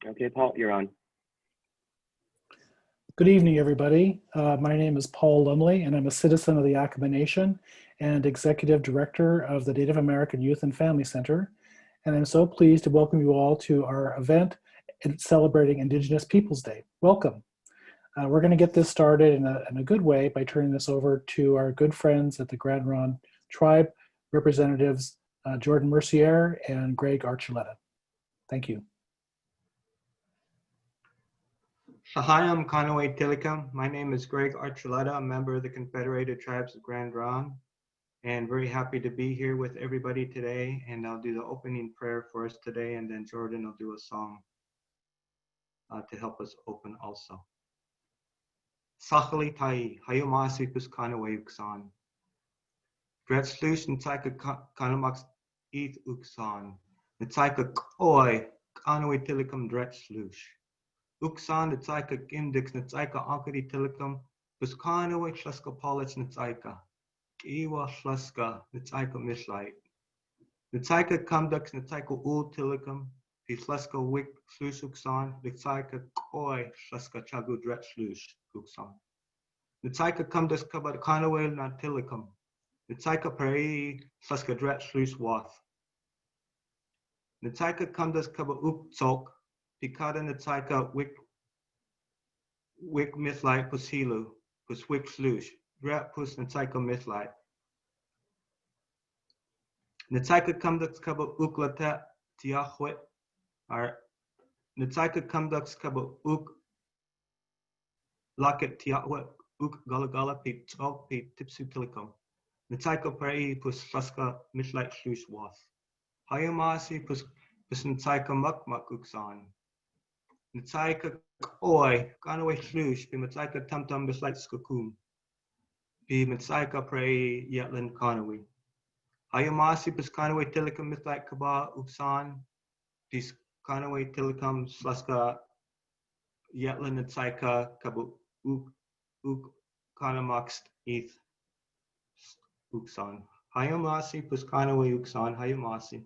Okay, Paul, you're on. Good evening, everybody. My name is Paul Lumley, and I'm a citizen of the Yakama Nation and Executive Director of the Native American Youth and Family Center. And I'm so pleased to welcome you all to our event celebrating Indigenous Peoples Day. Welcome. We're going to get this started in a good way by turning this over to our good friends at the Grand Ronde Tribe, Representatives Jordan Mercier and Greg Archuleta. Thank you. Sahayam Kanaway Tilikam. My name is Greg Archuleta, a member of the Confederated Tribes of Grand Ronde, and very happy to be here with everybody today. And I'll do the opening prayer for us today, and then Jordan will do a song to help us open also. Sachali Tai, Hayomasi Puskanaway Uksan. Dretzlush Ntaika Kanamax Eth Uksan. Ntaika Koi Kanaway Tilikam Dretzlush. Uksan Ntaika Index Ntaika Ankari Tilikam. Puskanaway Shlaska Polich Ntaika. Iwa Shlaska Ntaika Mishlite. Ntaika Kamdux Ntaika Ul Tilikam. Shlaska Wik Slush Uksan. Ntaika Koi Shlaska Chagu Dretzlush Uksan. Ntaika Kamdux Kabat Kanaway Natilikam. Ntaika Prei Shlaska Dretzlush Wath. Ntaika Kamdux Kaba Uktok. Pikada Ntaika Wik Mithlite Pusilu. Pus Wik Slush. Drat Pus Ntaika Mithlite. Ntaika Kamdux Kaba Uklata Tiahwit. Ntaika Kamdux Kaba Uk Laket Tiahwit. Uk Galagala Pi Tok Pi Tipsu Tilicum. Ntaika Prei Pus Shlaska Mithlite Slush Wath. Hayamasi Pus Ntaika Mukmuk Uksan. Ntaika Koi Ganaway Slush Pi Ntaika Tumtum Mithlite Skakum. Pi Ntaika Prei Yetlan Kanaway. Hayamasi Pus Kanaway Tilicum Mithlite Kaba Uksan. Pi Kanaway Tilicum Slaska Yetlan Ntaika Kaba Uk Kanamax Eth Uksan. Hayamasi Pus Kanaway Uksan. Hayamasi.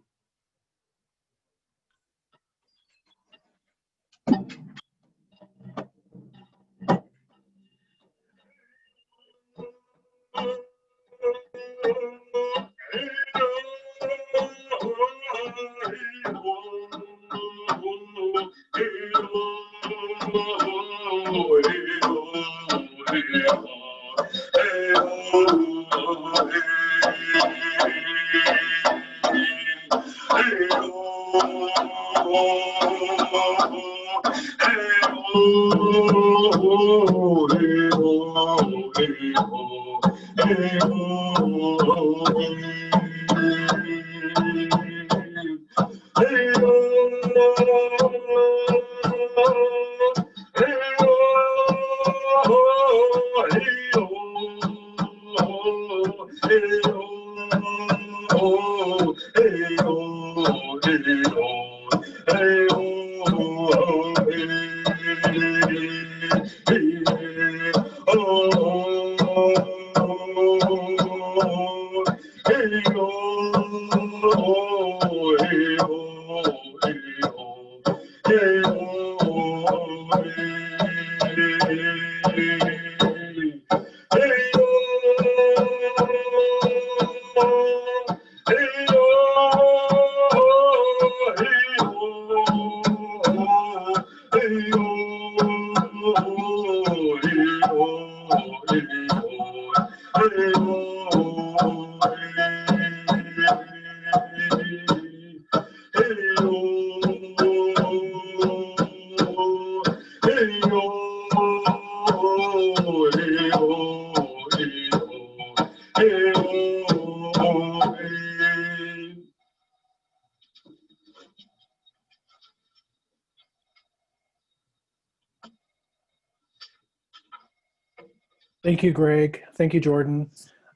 Thank you, Greg. Thank you, Jordan.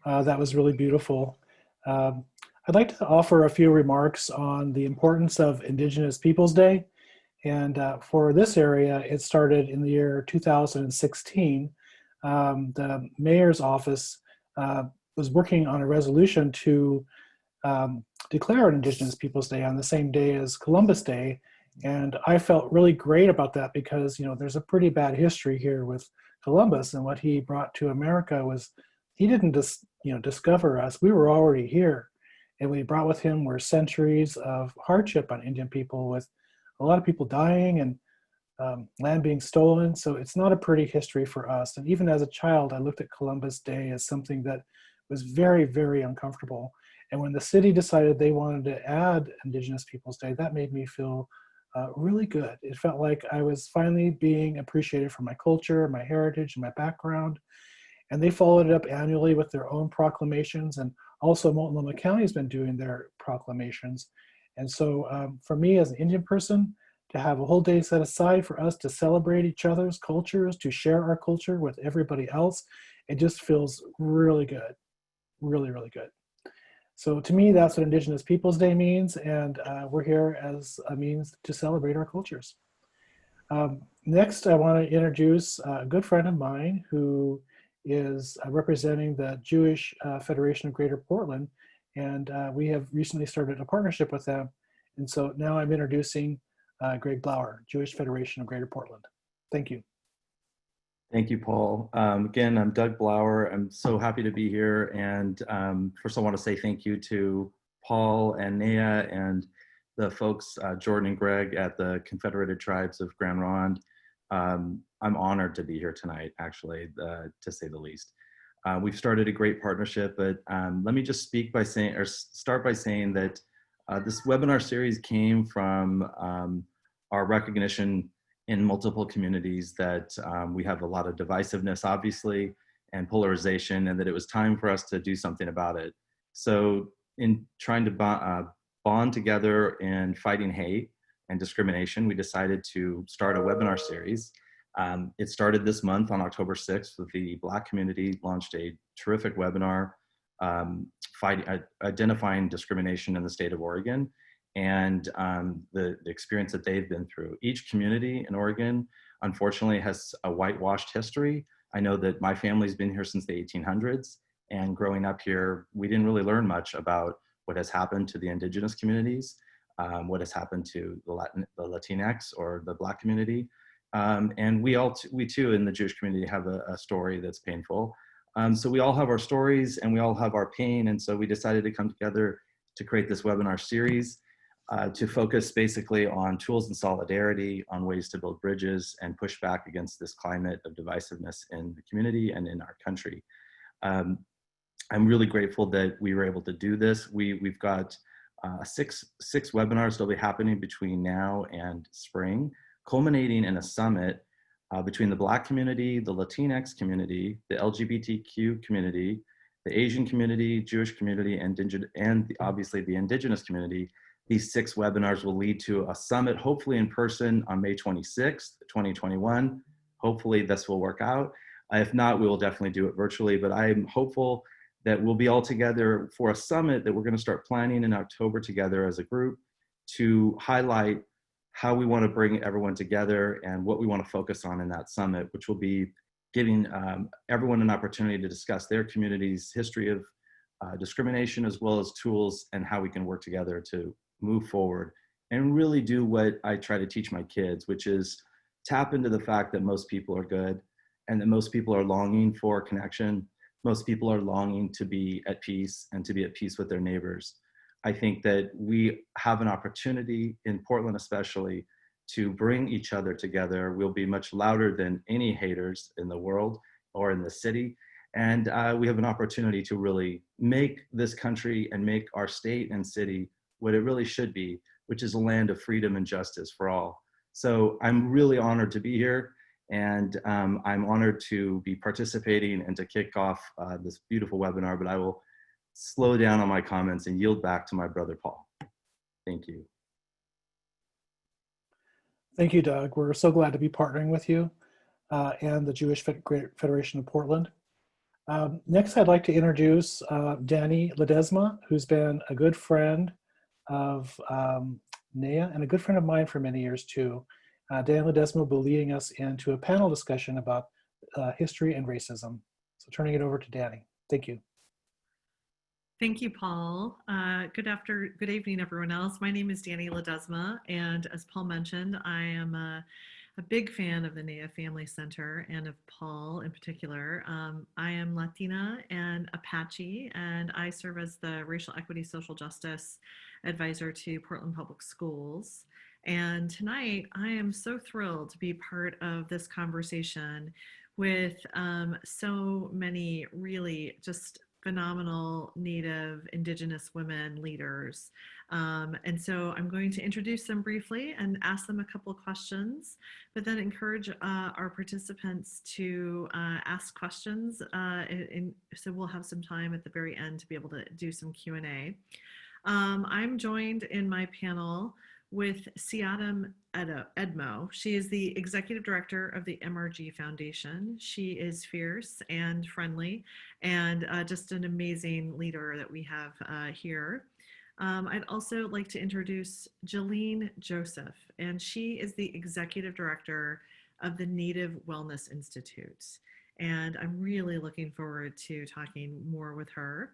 That was really beautiful. I'd like to offer a few remarks on the importance of Indigenous Peoples Day. And for this area, it started in the year 2016. The mayor's office was working on a resolution to declare an Indigenous Peoples Day on the same day as Columbus Day. And I felt really great about that because, there's a pretty bad history here with Columbus, and what he brought to America was he didn't just, discover us. We were already here. And what he brought with him were centuries of hardship on Indian people, with a lot of people dying and land being stolen. So it's not a pretty history for us. And even as a child, I looked at Columbus Day as something that was very, very uncomfortable. And when the city decided they wanted to add Indigenous Peoples Day, that made me feel really good. It felt like I was finally being appreciated for my culture, my heritage, and my background. And they followed it up annually with their own proclamations. And also Multnomah County has been doing their proclamations. And so for me as an Indian person, to have a whole day set aside for us to celebrate each other's cultures, to share our culture with everybody else, it just feels really good, really, really good. So to me, that's what Indigenous Peoples Day means, and we're here as a means to celebrate our cultures. Next, I want to introduce a good friend of mine who is representing the Jewish Federation of Greater Portland, and we have recently started a partnership with them. And so now I'm introducing Greg Blauer, Jewish Federation of Greater Portland. Thank you. Thank you, Paul. Again, I'm Doug Blauer. I'm so happy to be here. And first I want to say thank you to Paul and Nea and the folks, Jordan and Greg at the Confederated Tribes of Grand Ronde. I'm honored to be here tonight, actually, to say the least. We've started a great partnership, but let me just start by saying that this webinar series came from our recognition in multiple communities that we have a lot of divisiveness, obviously, and polarization, and that it was time for us to do something about it. So in trying to bond together in fighting hate and discrimination, we decided to start a webinar series. It started this month on October 6th with the Black community, launched a terrific webinar identifying discrimination in the state of Oregon, and the experience that they've been through. Each community in Oregon, unfortunately, has a whitewashed history. I know that my family's been here since the 1800s, and growing up here, we didn't really learn much about what has happened to the Indigenous communities, what has happened to the Latinx or the Black community. And we too in the Jewish community have a story that's painful. So we all have our stories and we all have our pain, and so we decided to come together to create this webinar series. To focus basically on tools and solidarity, on ways to build bridges and push back against this climate of divisiveness in the community and in our country. I'm really grateful that we were able to do this. We've got six webinars that'll be happening between now and spring, culminating in a summit between the Black community, the Latinx community, the LGBTQ community, the Asian community, Jewish community, and obviously the Indigenous community. These 6 webinars will lead to a summit, hopefully in person on May 26th, 2021. Hopefully this will work out. If not, we will definitely do it virtually, but I'm hopeful that we'll be all together for a summit that we're going to start planning in October together as a group to highlight how we want to bring everyone together and what we want to focus on in that summit, which will be giving everyone an opportunity to discuss their community's history of discrimination, as well as tools and how we can work together to move forward and really do what I try to teach my kids, which is tap into the fact that most people are good and that most people are longing for connection. Most people are longing to be at peace and to be at peace with their neighbors. I think that we have an opportunity in Portland, especially, to bring each other together. We'll be much louder than any haters in the world or in the city. And we have an opportunity to really make this country and make our state and city what it really should be, which is a land of freedom and justice for all. So I'm really honored to be here, and I'm honored to be participating and to kick off this beautiful webinar, but I will slow down on my comments and yield back to my brother, Paul. Thank you. Thank you, Doug. We're so glad to be partnering with you and the Jewish Federation of Portland. Next, I'd like to introduce Danny Ledesma, who's been a good friend of Nea and a good friend of mine for many years too. Danny Ledesma will be leading us into a panel discussion about history and racism. So turning it over to Danny. Thank you. Thank you, Paul. Good evening, everyone else. My name is Danny Ledesma, and as Paul mentioned, I am a big fan of the Native Family Center and of Paul in particular. I am Latina and Apache, and I serve as the Racial Equity Social Justice Advisor to Portland Public Schools. And tonight, I am so thrilled to be part of this conversation with so many really just phenomenal Native Indigenous women leaders. And so I'm going to introduce them briefly and ask them a couple of questions, but then encourage our participants to ask questions. So we'll have some time at the very end to be able to do some Q&A. I'm joined in my panel with Siadam Edmo. She is the executive director of the MRG Foundation. She is fierce and friendly and just an amazing leader that we have here. I'd also like to introduce Jolene Joseph, and she is the executive director of the Native Wellness Institute. And I'm really looking forward to talking more with her.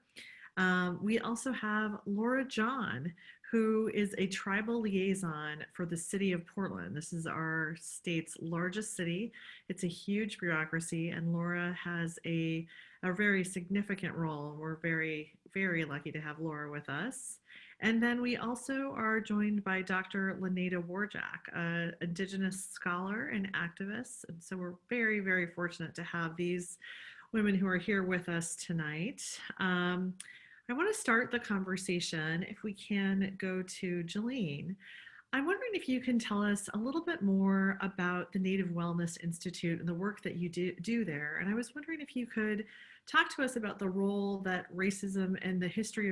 We also have Laura John, who is a tribal liaison for the city of Portland. This is our state's largest city. It's a huge bureaucracy, and Laura has a very significant role. We're very, very lucky to have Laura with us. And then we also are joined by Dr. Leneda Warjack, an Indigenous scholar and activist. And so we're very, very fortunate to have these women who are here with us tonight. I want to start the conversation, if we can go to Jolene. I'm wondering if you can tell us a little bit more about the Native Wellness Institute and the work that you do there. And I was wondering if you could talk to us about the role that racism and the history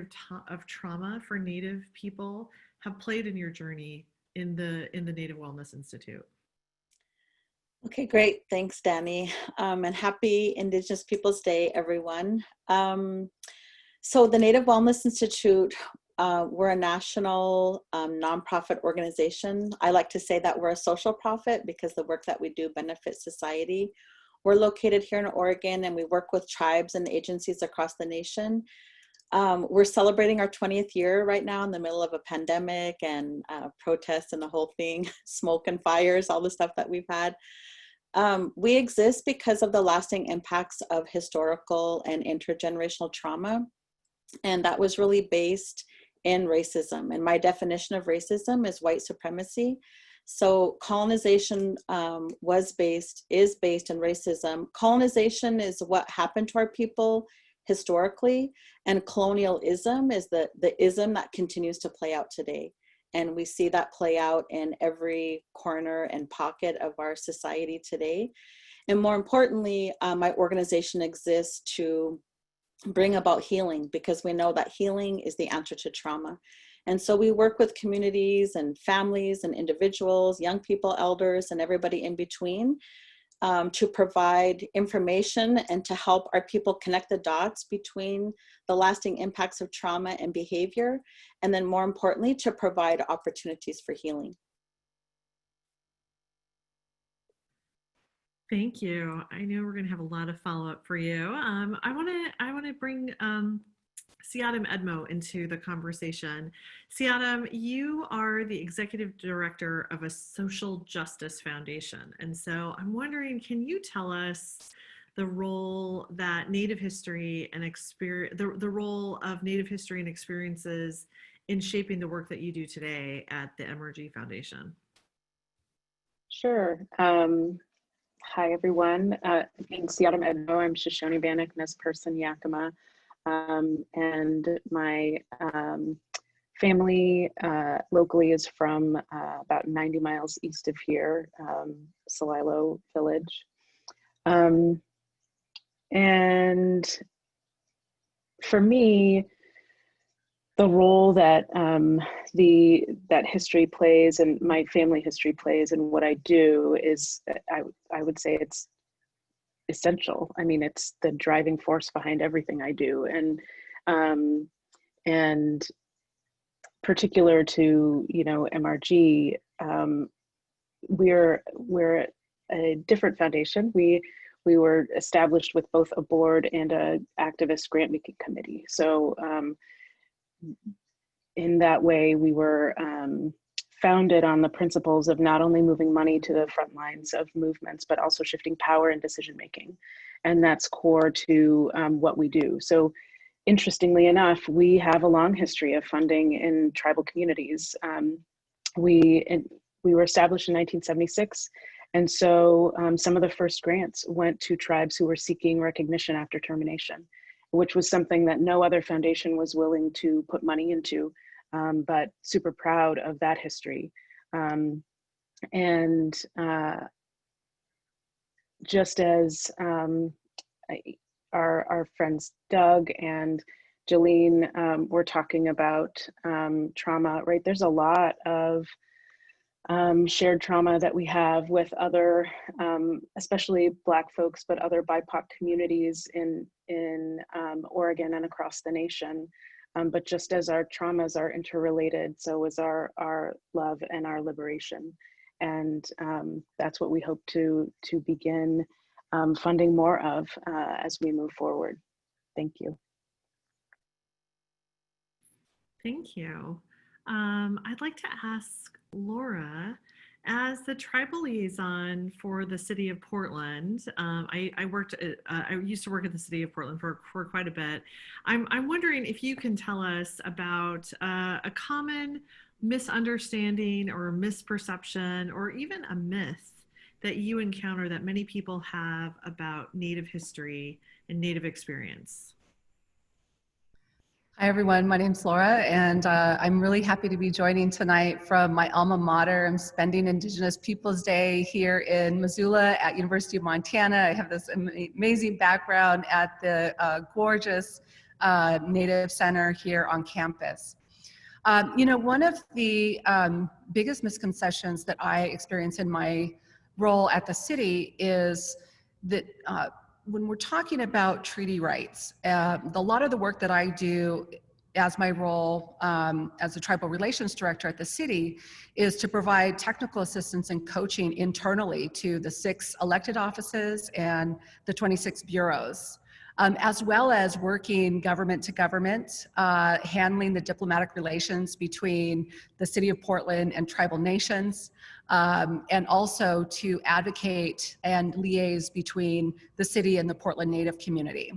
of trauma for Native people have played in your journey in the Native Wellness Institute. Okay, great. Thanks, Danny. And happy Indigenous Peoples Day, everyone. So the Native Wellness Institute, we're a national nonprofit organization. I like to say that we're a social profit because the work that we do benefits society. We're located here in Oregon, and we work with tribes and agencies across the nation. We're celebrating our 20th year right now in the middle of a pandemic and protests and the whole thing, smoke and fires, all the stuff that we've had. We exist because of the lasting impacts of historical and intergenerational trauma. And that was really based in racism. And my definition of racism is white supremacy. So colonization is based in racism. Colonization is what happened to our people historically, and colonialism is the ism that continues to play out today. And we see that play out in every corner and pocket of our society today. And more importantly, my organization exists to bring about healing, because we know that healing is the answer to trauma. And so we work with communities and families and individuals, young people, elders, and everybody in between to provide information and to help our people connect the dots between the lasting impacts of trauma and behavior. And then more importantly, to provide opportunities for healing. Thank you. I know we're going to have a lot of follow-up for you. I want to bring Siadam Edmo into the conversation. Siadam, you are the executive director of a social justice foundation, and so I'm wondering, can you tell us the role that Native history and the role of Native history and experiences in shaping the work that you do today at the MRG Foundation? Sure. Hi, everyone. I'm Siadam Edmo. I'm Shoshone Bannock, Nez Perce, Yakima. And my family locally is from about 90 miles east of here, Celilo Village. And for me, the role that that history plays and my family history plays and what I do is, I would say it's essential. I mean, it's the driving force behind everything I do, and particular to MRG, we're a different foundation. we were established with both a board and a activist grant making committee. So in that way, we were founded on the principles of not only moving money to the front lines of movements, but also shifting power and decision making. And that's core to what we do. So interestingly enough, we have a long history of funding in tribal communities. We were established in 1976. And so some of the first grants went to tribes who were seeking recognition after termination, which was something that no other foundation was willing to put money into, but super proud of that history. Just as our friends Doug and Jolene were talking about trauma, right? There's a lot of shared trauma that we have with other, especially Black folks, but other BIPOC communities in Oregon and across the nation. But just as our traumas are interrelated, so is our love and our liberation. And that's what we hope to begin funding more of as we move forward. Thank you. Thank you. I'd like to ask Laura, as the tribal liaison for the city of Portland, I used to work at the city of Portland for quite a bit. I'm wondering if you can tell us about a common misunderstanding or misperception or even a myth that you encounter that many people have about Native history and Native experience. Hi, everyone. My name's Laura, and I'm really happy to be joining tonight from my alma mater. I'm spending Indigenous Peoples Day here in Missoula at University of Montana. I have this amazing background at the gorgeous Native Center here on campus. One of the biggest misconceptions that I experience in my role at the city is that when we're talking about treaty rights, a lot of the work that I do as my role as a tribal relations director at the city is to provide technical assistance and coaching internally to the 6 elected offices and the 26 bureaus, as well as working government to government, handling the diplomatic relations between the city of Portland and tribal nations, and also to advocate and liaise between the city and the Portland Native community.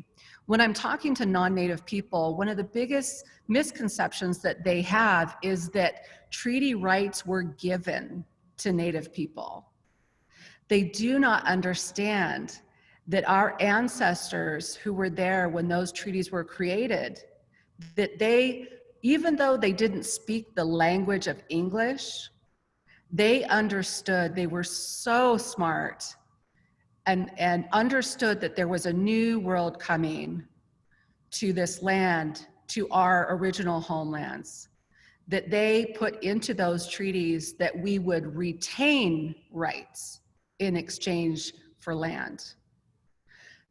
When I'm talking to non-Native people, one of the biggest misconceptions that they have is that treaty rights were given to Native people. They do not understand that our ancestors who were there when those treaties were created, that they, even though they didn't speak the language of English, they understood, they were so smart and understood that there was a new world coming to this land, to our original homelands, that they put into those treaties that we would retain rights in exchange for land.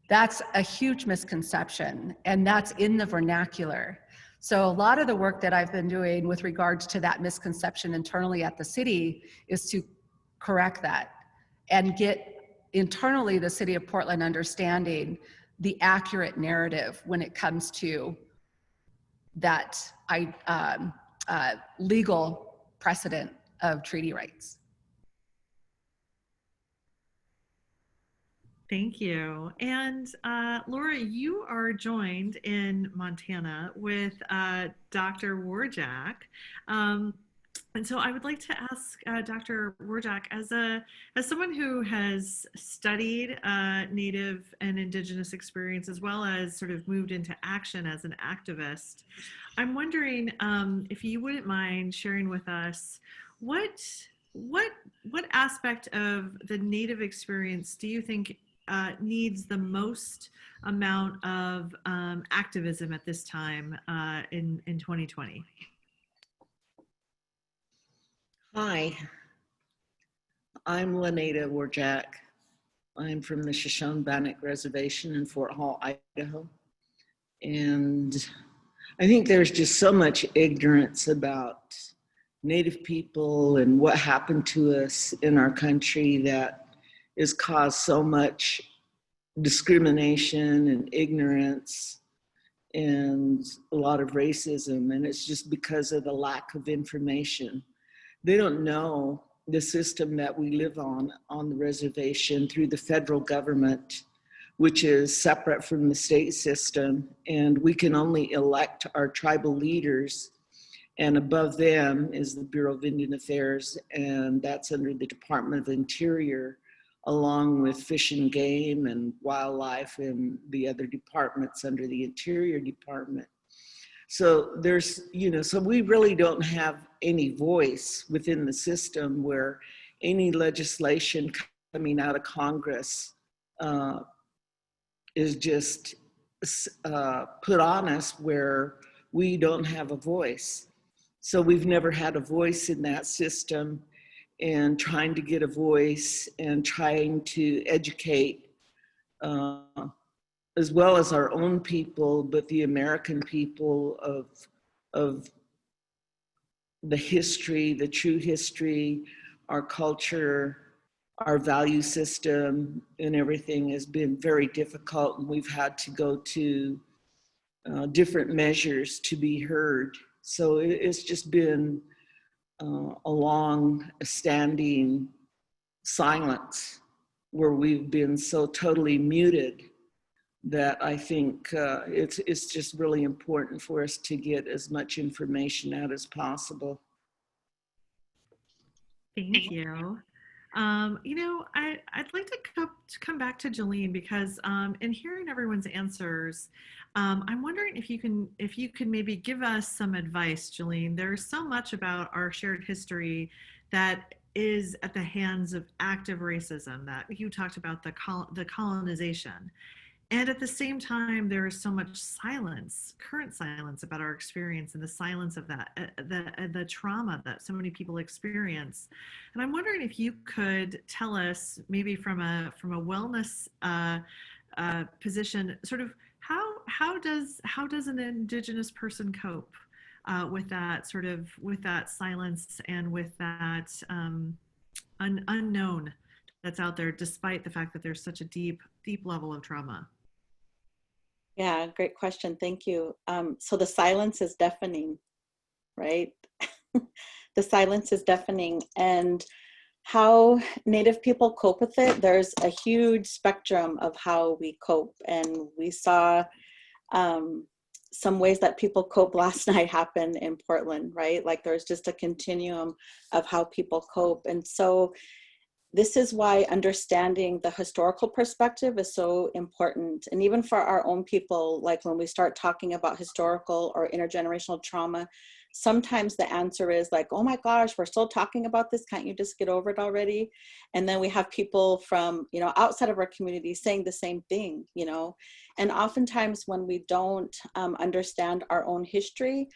That's a huge misconception, and that's in the vernacular. So a lot of the work that I've been doing with regards to that misconception internally at the city is to correct that and get internally the city of Portland understanding the accurate narrative when it comes to that legal precedent of treaty rights. Thank you. And Laura, you are joined in Montana with Dr. Warjack. And so I would like to ask Dr. Warjack, as someone who has studied Native and Indigenous experience, as well as sort of moved into action as an activist, I'm wondering if you wouldn't mind sharing with us what aspect of the Native experience do you think needs the most amount of activism at this time in 2020? Hi, I'm Lenita Warjack. I'm from the Shoshone-Bannock Reservation in Fort Hall, Idaho. And I think there's just so much ignorance about Native people and what happened to us in our country that has caused so much discrimination and ignorance and a lot of racism. And it's just because of the lack of information. They don't know the system that we live on the reservation through the federal government, which is separate from the state system. And we can only elect our tribal leaders. And above them is the Bureau of Indian Affairs, and that's under the Department of Interior, along with Fish and Game and Wildlife and the other departments under the Interior Department. So there's, so we really don't have any voice within the system where any legislation coming out of Congress is just put on us where we don't have a voice. So we've never had a voice in that system, and trying to get a voice and trying to educate as well as our own people, but the American people of the history, the true history, our culture, our value system, and everything has been very difficult. And we've had to go to different measures to be heard. So it's just been a long standing silence where we've been so totally muted that I think it's just really important for us to get as much information out as possible. Thank you. I'd like to come back to Jolene because in hearing everyone's answers, I'm wondering if you can maybe give us some advice, Jolene. There's so much about our shared history that is at the hands of active racism, that you talked about the colonization. And at the same time, there is so much silence, current silence about our experience and the silence of that, the trauma that so many people experience. And I'm wondering if you could tell us, maybe from a wellness position, sort of how does an Indigenous person cope with that silence and with that unknown that's out there, despite the fact that there's such a deep level of trauma? Yeah, great question. Thank you. So the silence is deafening, right? The silence is deafening. And how Native people cope with it, there's a huge spectrum of how we cope. And we saw some ways that people cope last night happen in Portland, right? Like there's just a continuum of how people cope. And so this is why understanding the historical perspective is so important. And even for our own people, like when we start talking about historical or intergenerational trauma, sometimes the answer is like, oh my gosh, we're still talking about this. Can't you just get over it already? And then we have people from, outside of our community saying the same thing, And oftentimes when we don't understand our own history,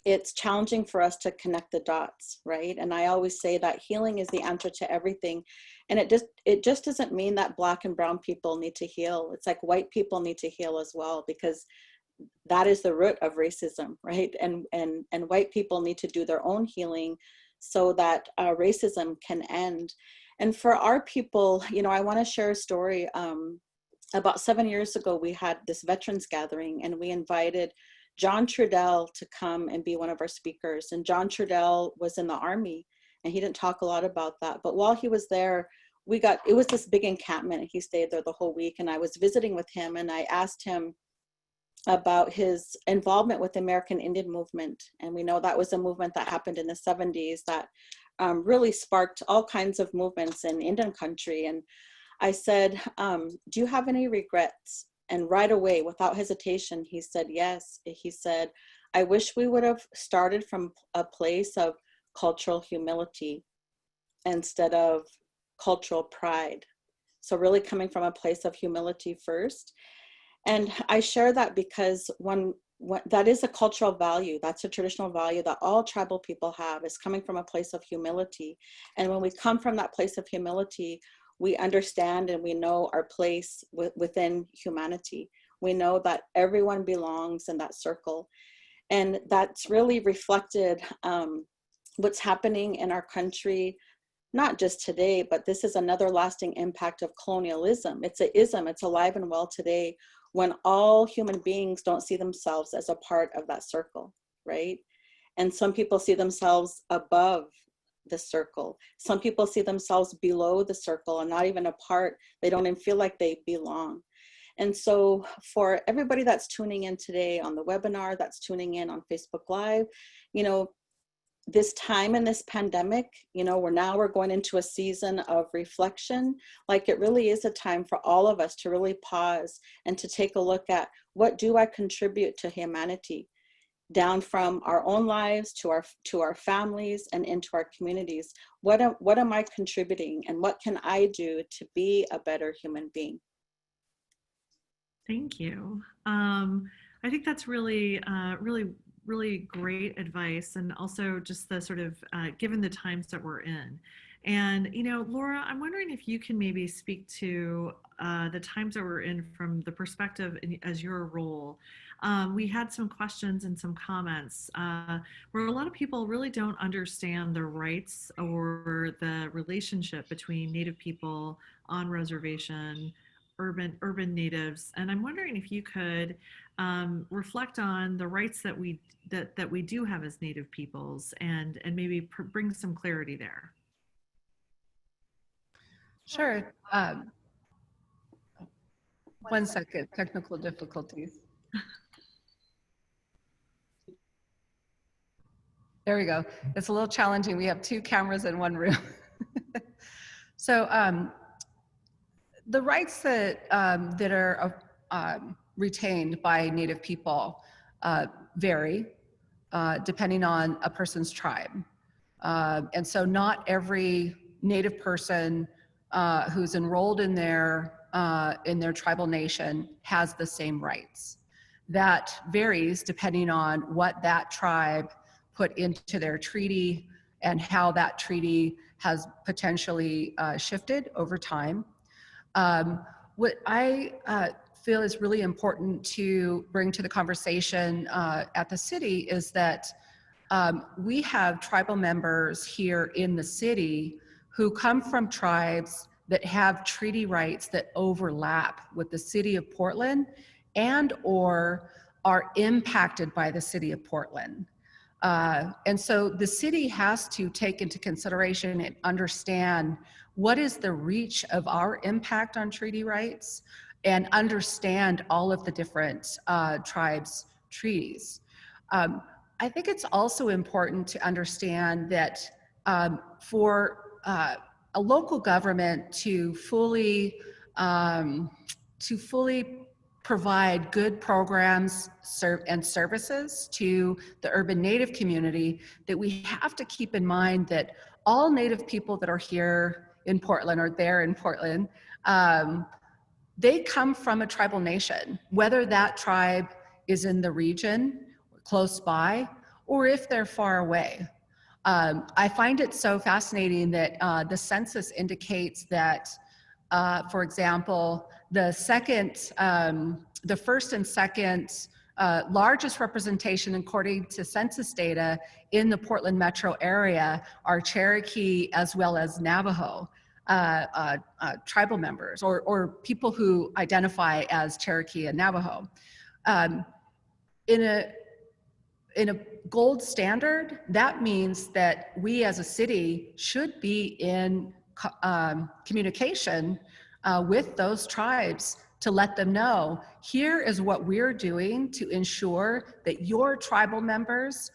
it's challenging for us to connect the dots, right? And I always say that healing is the answer to everything. And it just doesn't mean that Black and brown people need to heal. It's like white people need to heal as well, because that is the root of racism, right? And white people need to do their own healing so that racism can end. And for our people, I want to share a story. About 7 years ago, we had this veterans gathering, and we invited John Trudell to come and be one of our speakers. And John Trudell was in the Army, and he didn't talk a lot about that. But while he was there, it was this big encampment, and he stayed there the whole week. And I was visiting with him, and I asked him about his involvement with the American Indian movement. And we know that was a movement that happened in the 70s that really sparked all kinds of movements in Indian country. And I said, do you have any regrets? And right away, without hesitation, he said, yes. He said, I wish we would have started from a place of cultural humility instead of cultural pride. So really coming from a place of humility first. And I share that because when that is a cultural value, that's a traditional value that all tribal people have, is coming from a place of humility. And when we come from that place of humility, we understand and we know our place within humanity. We know that everyone belongs in that circle. And that's really reflected what's happening in our country not just today, but this is another lasting impact of colonialism. It's a ism, it's alive and well today when all human beings don't see themselves as a part of that circle, right? And some people see themselves above the circle. Some people see themselves below the circle and not even a part. They don't even feel like they belong. And so for everybody that's tuning in today on the webinar, that's tuning in on Facebook Live, you know, this time in this pandemic, you know, we're going into a season of reflection. Like, it really is a time for all of us to really pause and to take a look at, what do I contribute to humanity, down from our own lives to our families and into our communities. What am I contributing, and what can I do to be a better human being? Thank you. I think that's really, really great advice, and also just the sort of given the times that we're in. And, you know, Laura, I'm wondering if you can maybe speak to the times that we're in from the perspective as your role. We had some questions and some comments where a lot of people really don't understand the rights or the relationship between Native people on reservation, urban natives. And I'm wondering if you could reflect on the rights that we do have as Native peoples, and maybe bring some clarity there. Sure. One second, technical difficulties. There we go. It's a little challenging. We have 2 cameras in one room. So the rights that are retained by Native people vary depending on a person's tribe. And so not every Native person who's enrolled in their tribal nation has the same rights. That varies depending on what that tribe put into their treaty and how that treaty has potentially shifted over time. What I feel is really important to bring to the conversation at the city is that we have tribal members here in the city who come from tribes that have treaty rights that overlap with the city of Portland and or are impacted by the city of Portland. And so the city has to take into consideration and understand what is the reach of our impact on treaty rights, and understand all of the different tribes' treaties. I think it's also important to understand that for a local government to fully provide good programs and services to the urban Native community, that we have to keep in mind that all Native people that are here in Portland or there in Portland, they come from a tribal nation, whether that tribe is in the region, close by, or if they're far away. I find it so fascinating that the census indicates that, for example, the first and second largest representation according to census data in the Portland metro area are Cherokee as well as Navajo tribal members, or people who identify as Cherokee and Navajo. In a gold standard, that means that we as a city should be in communication with those tribes to let them know, here is what we're doing to ensure that your tribal members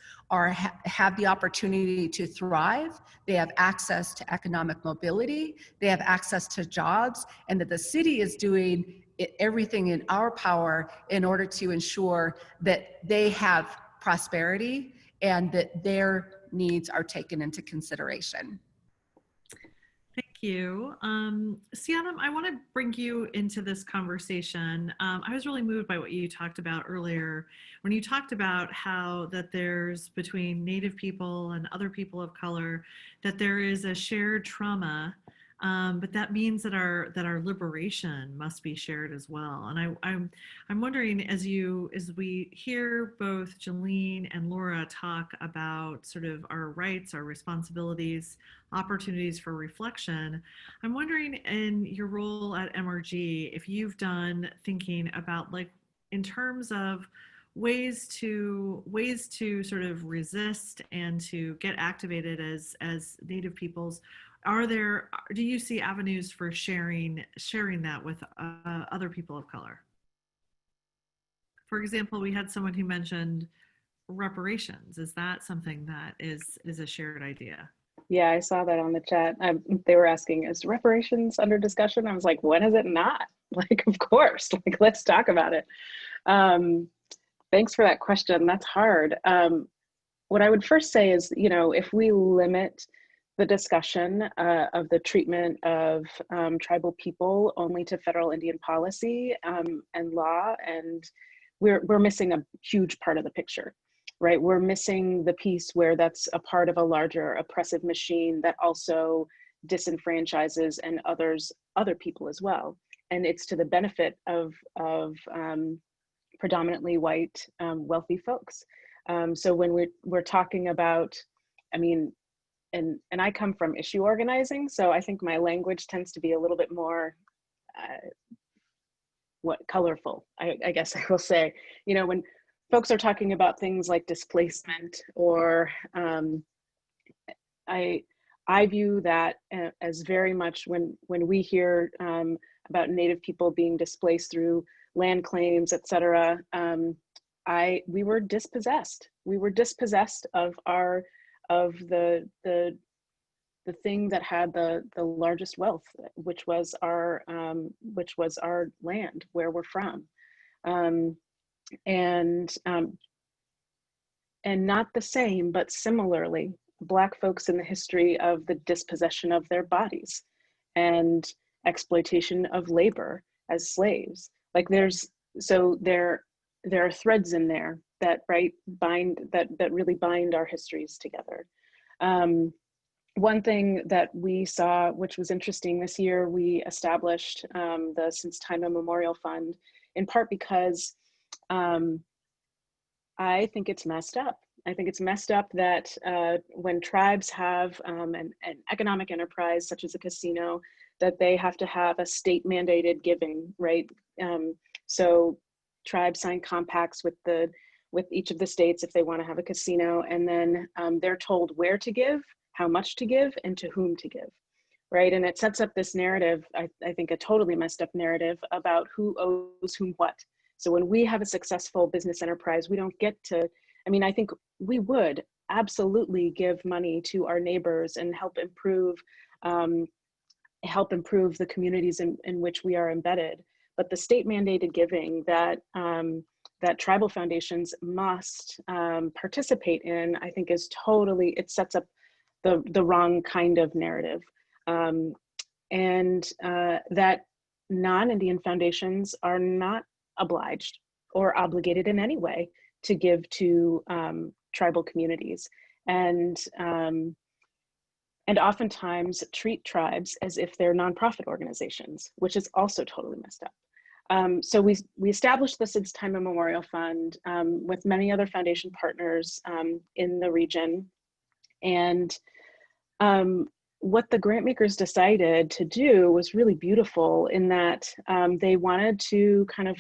have the opportunity to thrive, they have access to economic mobility, they have access to jobs, and that the city is doing everything in our power in order to ensure that they have prosperity and that their needs are taken into consideration. Thank you. Sianam, I want to bring you into this conversation. I was really moved by what you talked about earlier when you talked about how that there's, between Native people and other people of color, that there is a shared trauma But that means that our liberation must be shared as well. And I'm wondering, as we hear both Jolene and Laura talk about sort of our rights, our responsibilities, opportunities for reflection, I'm wondering, in your role at MRG, if you've done thinking about, like, in terms of ways to sort of resist and to get activated as Native peoples. Do you see avenues for sharing that with other people of color? For example, we had someone who mentioned reparations. Is that something that is a shared idea? Yeah, I saw that on the chat. They were asking, is reparations under discussion? I was like, when is it not? Like, of course, like, let's talk about it. Thanks for that question. That's hard. What I would first say is, if we limit the discussion of the treatment of tribal people only to federal Indian policy and law, and we're missing a huge part of the picture, right? We're missing the piece where that's a part of a larger oppressive machine that also disenfranchises and other people as well. And it's to the benefit of predominantly white wealthy folks. So when we're talking about, I mean, and I come from issue organizing, so I think my language tends to be a little bit more colorful, I guess I will say. When folks are talking about things like displacement, or I view that as very much, when we hear about Native people being displaced through land claims, et cetera, we were dispossessed. We were dispossessed of the thing that had the largest wealth, which was our land, where we're from, and not the same, but similarly, Black folks in the history of the dispossession of their bodies and exploitation of labor as slaves. Like there are threads in there that really bind our histories together. One thing that we saw, which was interesting this year, we established the Since Time Immemorial Fund, in part because I think it's messed up. I think it's messed up that when tribes have an economic enterprise such as a casino, that they have to have a state mandated giving, right? So tribes sign compacts with each of the states if they want to have a casino, and then they're told where to give, how much to give, and to whom to give, right? And it sets up this narrative, I think a totally messed up narrative about who owes whom what. So when we have a successful business enterprise, we don't get to, I think we would absolutely give money to our neighbors and help improve the communities in which we are embedded. But the state mandated giving that tribal foundations must participate in, I think it sets up the wrong kind of narrative. And that non-Indian foundations are not obliged or obligated in any way to give to tribal communities, and oftentimes treat tribes as if they're nonprofit organizations, which is also totally messed up. So we established the Since Time Immemorial Fund with many other foundation partners in the region, and what the grant makers decided to do was really beautiful, in that they wanted to kind of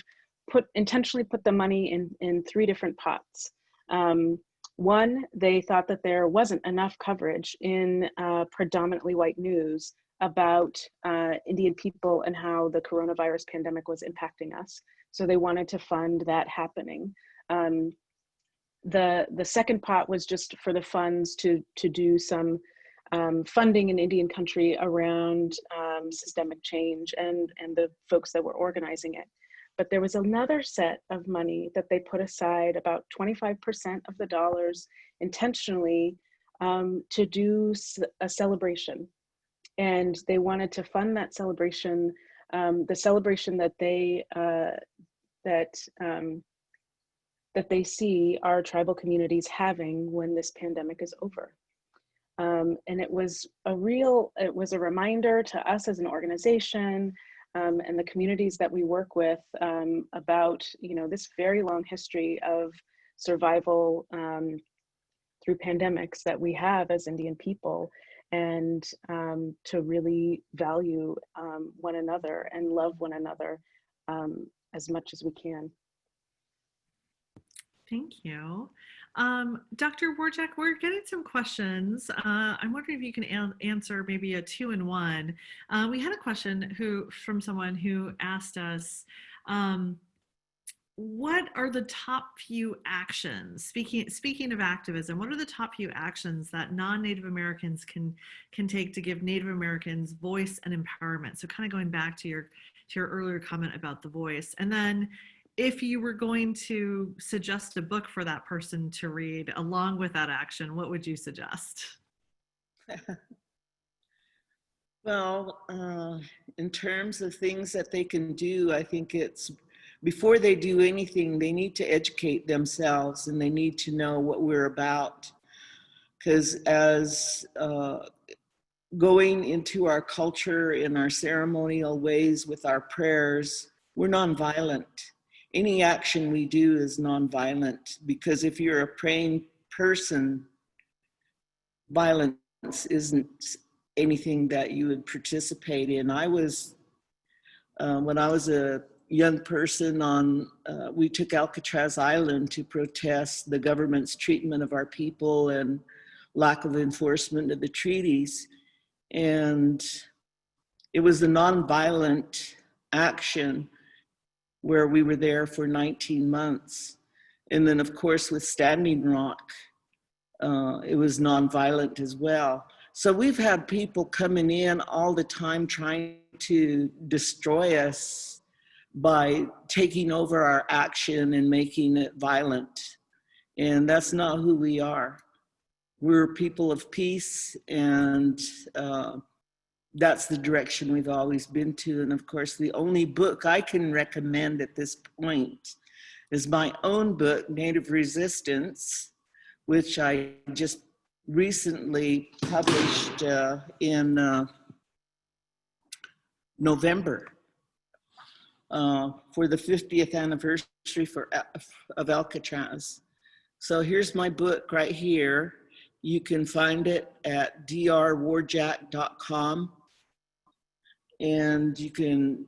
intentionally put the money in three different pots. One, they thought that there wasn't enough coverage in predominantly white news about Indian people and how the coronavirus pandemic was impacting us. So they wanted to fund that happening. The second pot was just for the funds to do some funding in Indian country around systemic change and the folks that were organizing it. But there was another set of money that they put aside, about 25% of the dollars, intentionally to do a celebration. And they wanted to fund that celebration, the celebration that they see our tribal communities having when this pandemic is over. And it was a reminder to us as an organization and the communities that we work with about, this very long history of survival through pandemics that we have as Indian people, and to really value one another and love one another as much as we can. Thank you. Dr. Warjack, we're getting some questions. I'm wondering if you can answer maybe a 2-in-1. We had a question from someone who asked us, what are the top few actions, speaking of activism, what are the top few actions that non-Native Americans can take to give Native Americans voice and empowerment? So kind of going back to your earlier comment about the voice. And then if you were going to suggest a book for that person to read along with that action, what would you suggest? Well, in terms of things that they can do, I think it's before they do anything, they need to educate themselves and they need to know what we're about. Because as going into our culture in our ceremonial ways with our prayers, we're nonviolent. Any action we do is nonviolent, because if you're a praying person, violence isn't anything that you would participate in. I was, when I was a young person we took Alcatraz Island to protest the government's treatment of our people and lack of enforcement of the treaties. And it was a nonviolent action where we were there for 19 months. And then of course with Standing Rock, it was nonviolent as well. So we've had people coming in all the time trying to destroy us by taking over our action and making it violent. And that's not who we are. We're people of peace, and that's the direction we've always been to. And of course, the only book I can recommend at this point is my own book, Native Resistance, which I just recently published in November for the 50th anniversary of Alcatraz. So here's my book right here. You can find it at drwarjack.com, and you can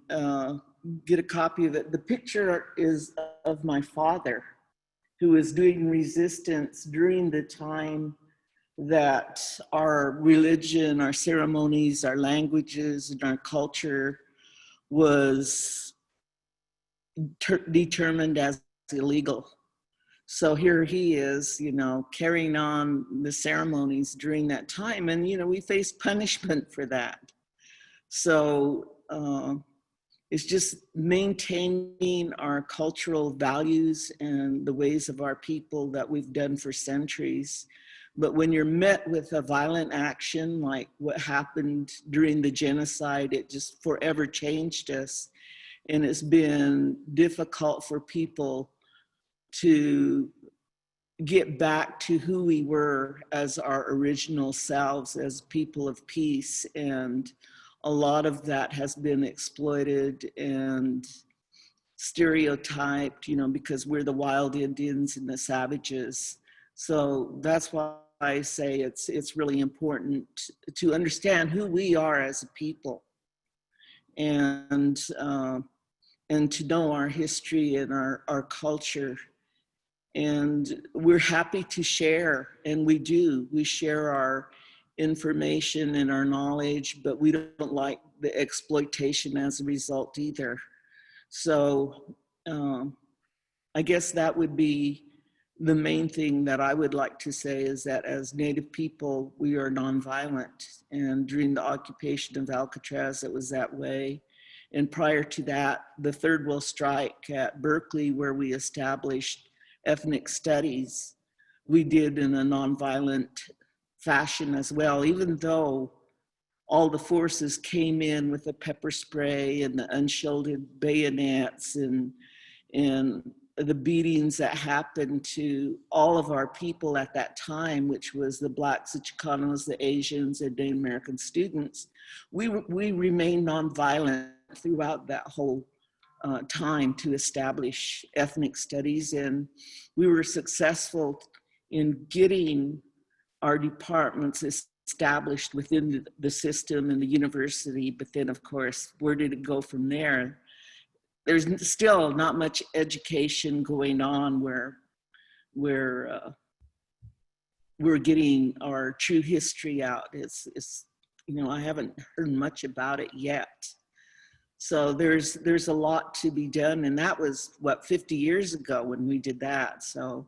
get a copy of it. The picture is of my father, who was doing resistance during the time that our religion, our ceremonies, our languages, and our culture was determined as illegal. So here he is, carrying on the ceremonies during that time. And, we face punishment for that. So it's just maintaining our cultural values and the ways of our people that we've done for centuries. But when you're met with a violent action, like what happened during the genocide, it just forever changed us. And it's been difficult for people to get back to who we were as our original selves, as people of peace. And a lot of that has been exploited and stereotyped, because we're the wild Indians and the savages. So that's why I say it's really important to understand who we are as a people, and to know our history and our culture. And we're happy to share, and we do. We share our information and our knowledge, but we don't like the exploitation as a result either. So I guess that would be the main thing that I would like to say, is that as Native people, we are nonviolent. And during the occupation of Alcatraz, it was that way. And prior to that, the Third World Strike at Berkeley, where we established ethnic studies, we did in a nonviolent fashion as well, even though all the forces came in with the pepper spray and the unshielded bayonets and the beatings that happened to all of our people at that time, which was the Blacks, the Chicanos, the Asians, and Native American students, we remained nonviolent throughout that whole time to establish ethnic studies. And we were successful in getting our departments established within the system and the university. But then, of course, where did it go from there? There's still not much education going on where we're getting our true history out. It's I haven't heard much about it yet. So there's a lot to be done, and that was what 50 years ago when we did that. So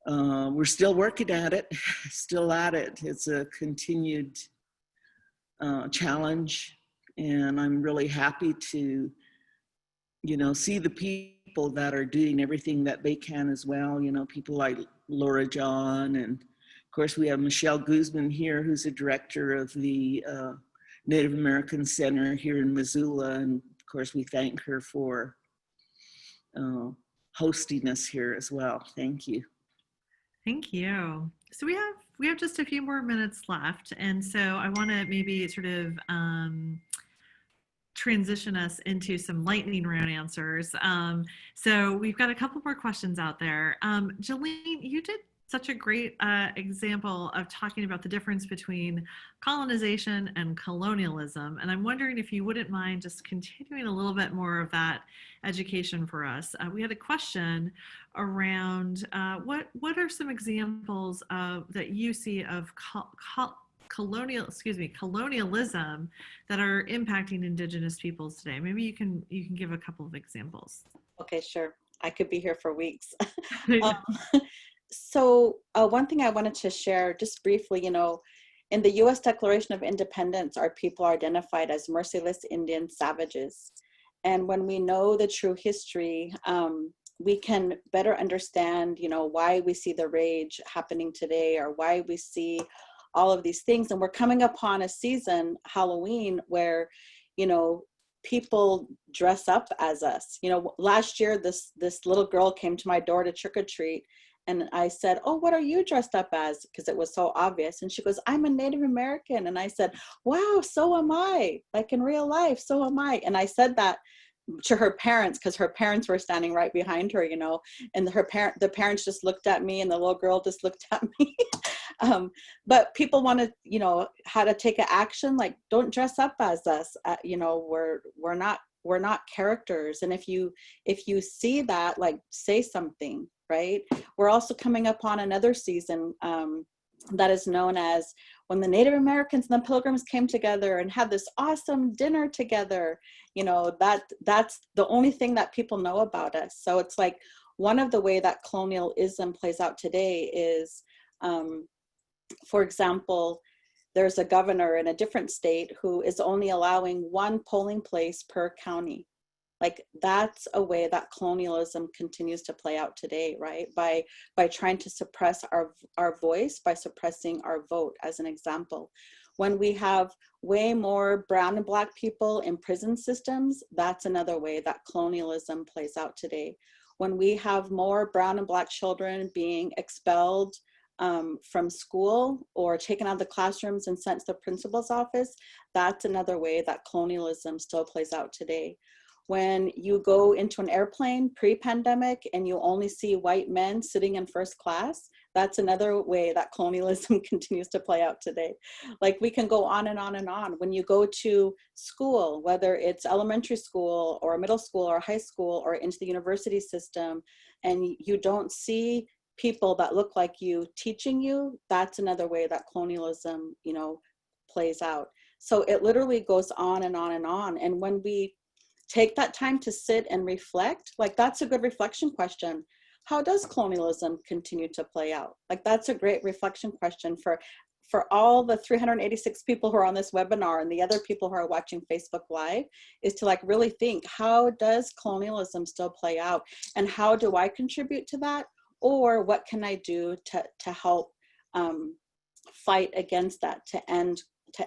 we're still working at it, still at it. It's a continued challenge, and I'm really happy to see the people that are doing everything that they can as well. People like Laura John, and of course we have Michelle Guzman here, who's the director of the Native American Center here in Missoula. And of course we thank her for hosting us here as well. Thank you. Thank you. So we have just a few more minutes left. And so I want to maybe sort of transition us into some lightning round answers. So we've got a couple more questions out there. Jolene, you did such a great example of talking about the difference between colonization and colonialism. And I'm wondering if you wouldn't mind just continuing a little bit more of that education for us. We had a question around what are some examples that you see of colonialism that are impacting Indigenous peoples today? Maybe you can give a couple of examples. Okay, sure. I could be here for weeks. So one thing I wanted to share just briefly, in the U.S. Declaration of Independence, our people are identified as merciless Indian savages. And when we know the true history, we can better understand, why we see the rage happening today, or why we see all of these things. And we're coming upon a season, Halloween, where, people dress up as us. Last year, this little girl came to my door to trick or treat. And I said, "Oh, what are you dressed up as?" Because it was so obvious. And she goes, "I'm a Native American." And I said, "Wow, so am I. Like in real life, so am I." And I said that to her parents, because her parents were standing right behind her, and the parents just looked at me, and the little girl just looked at me. But people want to, how to take an action, like, don't dress up as us. We're not characters. And if you see that, like, say something, right? We're also coming up on another season that is known as when the Native Americans and the Pilgrims came together and had this awesome dinner together. That's the only thing that people know about us. So it's like one of the way that colonialism plays out today is, for example, there's a governor in a different state who is only allowing one polling place per county. Like, that's a way that colonialism continues to play out today, right? By trying to suppress our voice, by suppressing our vote, as an example. When we have way more brown and Black people in prison systems, that's another way that colonialism plays out today. When we have more brown and Black children being expelled from school or taken out of the classrooms and sent to the principal's office, that's another way that colonialism still plays out today. When you go into an airplane pre-pandemic and you only see white men sitting in first class, that's another way that colonialism continues to play out today. Like, we can go on and on and on. When you go to school, whether it's elementary school or middle school or high school or into the university system, and you don't see people that look like you teaching you, that's another way that colonialism, plays out. So it literally goes on and on and on. And when we take that time to sit and reflect, like, that's a good reflection question. How does colonialism continue to play out? Like, that's a great reflection question for all the 386 people who are on this webinar and the other people who are watching Facebook Live, is to, like, really think, how does colonialism still play out? And how do I contribute to that? Or what can I do to help fight against that, to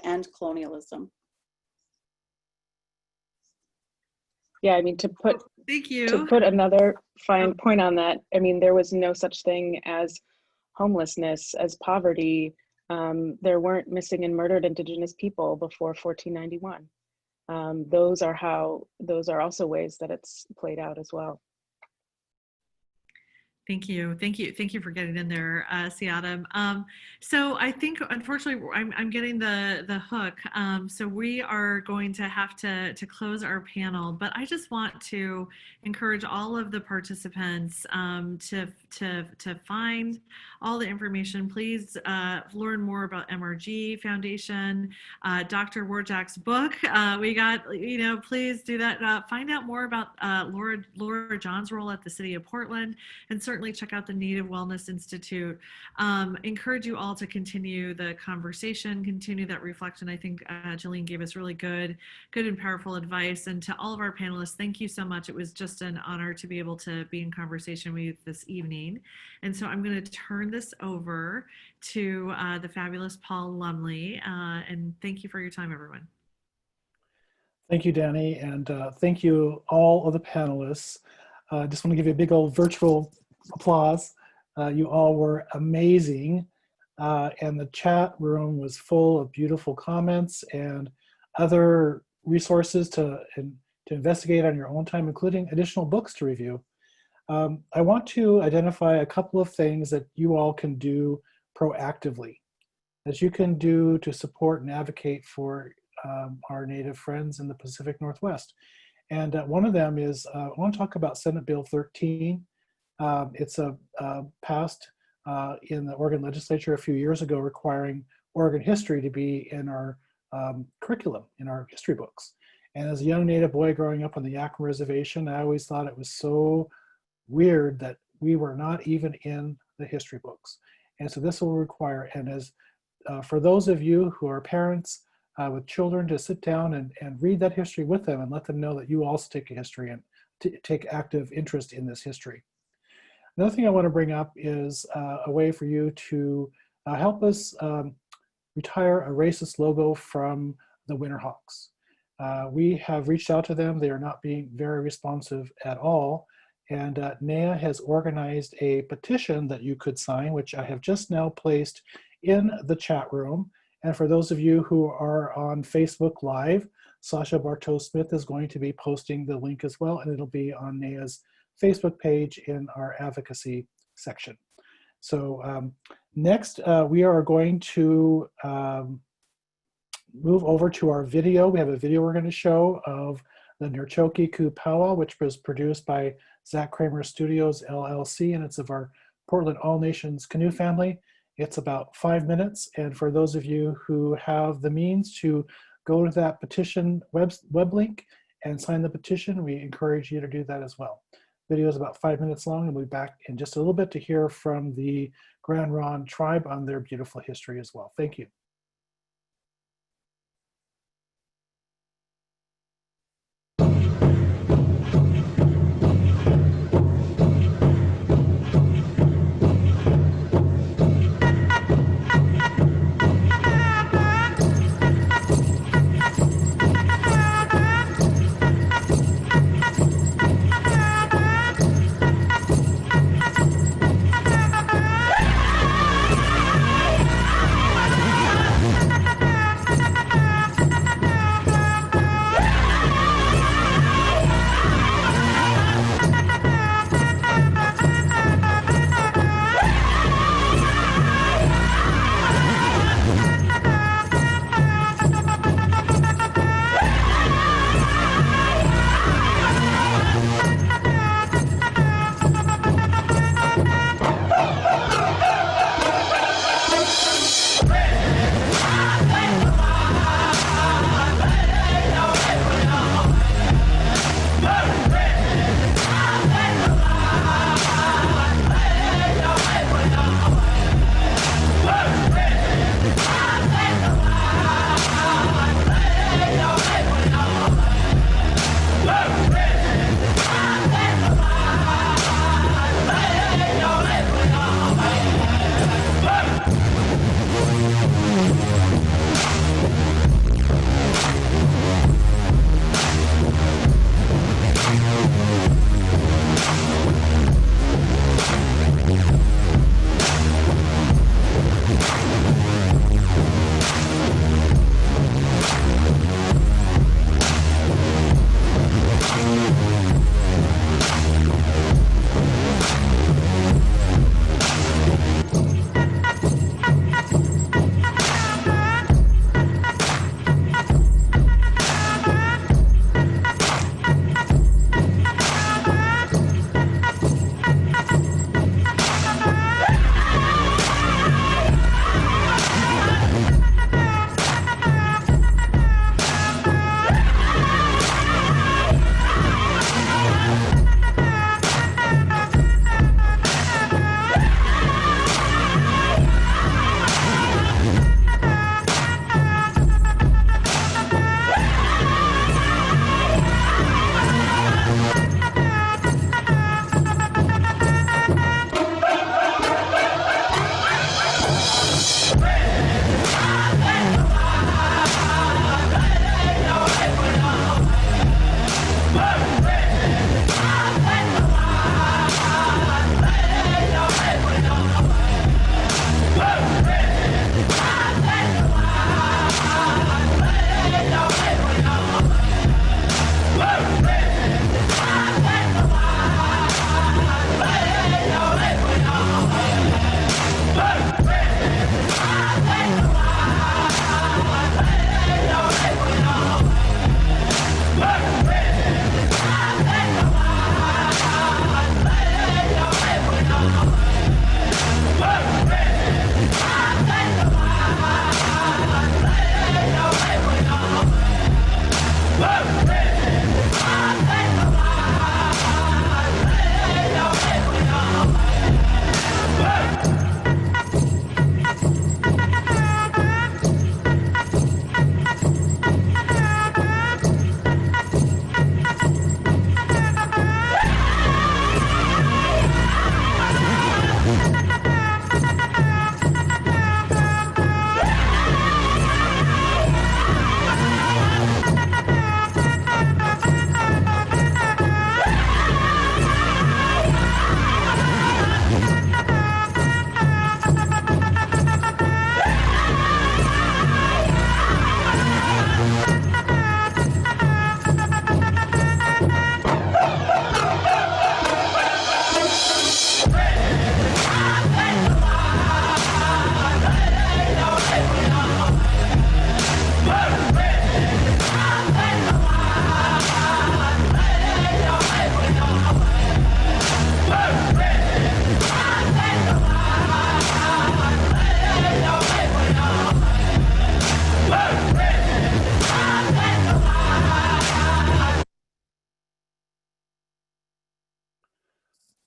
end colonialism? Yeah, I mean, Thank to you. put another fine point on that, I mean, there was no such thing as homelessness, as poverty. There weren't missing and murdered Indigenous people before 1491. Those are also ways that it's played out as well. Thank you. Thank you. Thank you for getting in there, Siadam. So I think, unfortunately, I'm getting the hook. So we are going to have to close our panel, but I just want to encourage all of the participants to find all the information. Please learn more about MRG Foundation, Dr. Warjak's book. We got, please do that. Find out more about Laura John's role at the City of Portland, and certainly check out the Native Wellness Institute. Encourage you all to continue the conversation, continue that reflection. I think Jillian gave us really good and powerful advice. And to all of our panelists, thank you so much. It was just an honor to be able to be in conversation with you this evening. And so I'm going to turn this over to the fabulous Paul Lumley. And thank you for your time, everyone. Thank you, Danny, and thank you all of the panelists. Just want to give you a big old virtual applause. You all were amazing, and the chat room was full of beautiful comments and other resources to investigate on your own time, including additional books to review. I want to identify a couple of things that you all can do proactively, that you can do to support and advocate for our Native friends in the Pacific Northwest. And one of them is, I want to talk about Senate Bill 13. It's passed in the Oregon legislature a few years ago, requiring Oregon history to be in our curriculum, in our history books. And as a young Native boy growing up on the Yakima Reservation, I always thought it was so weird that we were not even in the history books. And so this will require, and as for those of you who are parents with children, to sit down and read that history with them and let them know that you also take a history and take active interest in this history. Another thing I want to bring up is a way for you to help us retire a racist logo from the Winterhawks. We have reached out to them. They are not being very responsive at all. And NAIA has organized a petition that you could sign, which I have just now placed in the chat room. And for those of you who are on Facebook Live, Sasha Bartow-Smith is going to be posting the link as well, and it'll be on NAIA's Facebook page in our advocacy section. So next, we are going to move over to our video. We have a video we're going to show of the Nurchoki Ku Powwow, which was produced by Zach Kramer Studios, LLC, and it's of our Portland All Nations Canoe family. It's about 5 minutes, and for those of you who have the means to go to that petition web link and sign the petition, we encourage you to do that as well. Video is about 5 minutes long, and we'll be back in just a little bit to hear from the Grand Ronde tribe on their beautiful history as well. Thank you.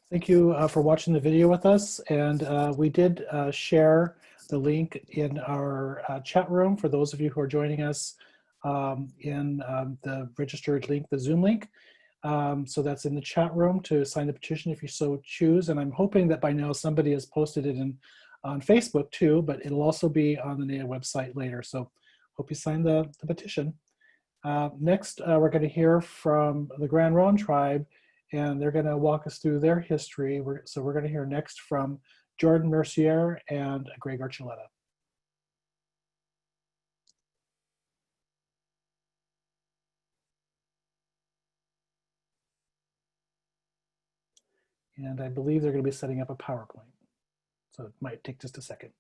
Thank you for watching the video with us. And we did share the link in our chat room for those of you who are joining us in the registered link, the Zoom link. So that's in the chat room to sign the petition if you so choose. And I'm hoping that by now somebody has posted it on Facebook too, but it'll also be on the NAIA website later. So hope you sign the petition. Next, we're going to hear from the Grand Ronde tribe, and they're going to walk us through their history. So we're going to hear next from Jordan Mercier and Greg Archuleta. And I believe they're going to be setting up a PowerPoint. So it might take just a second.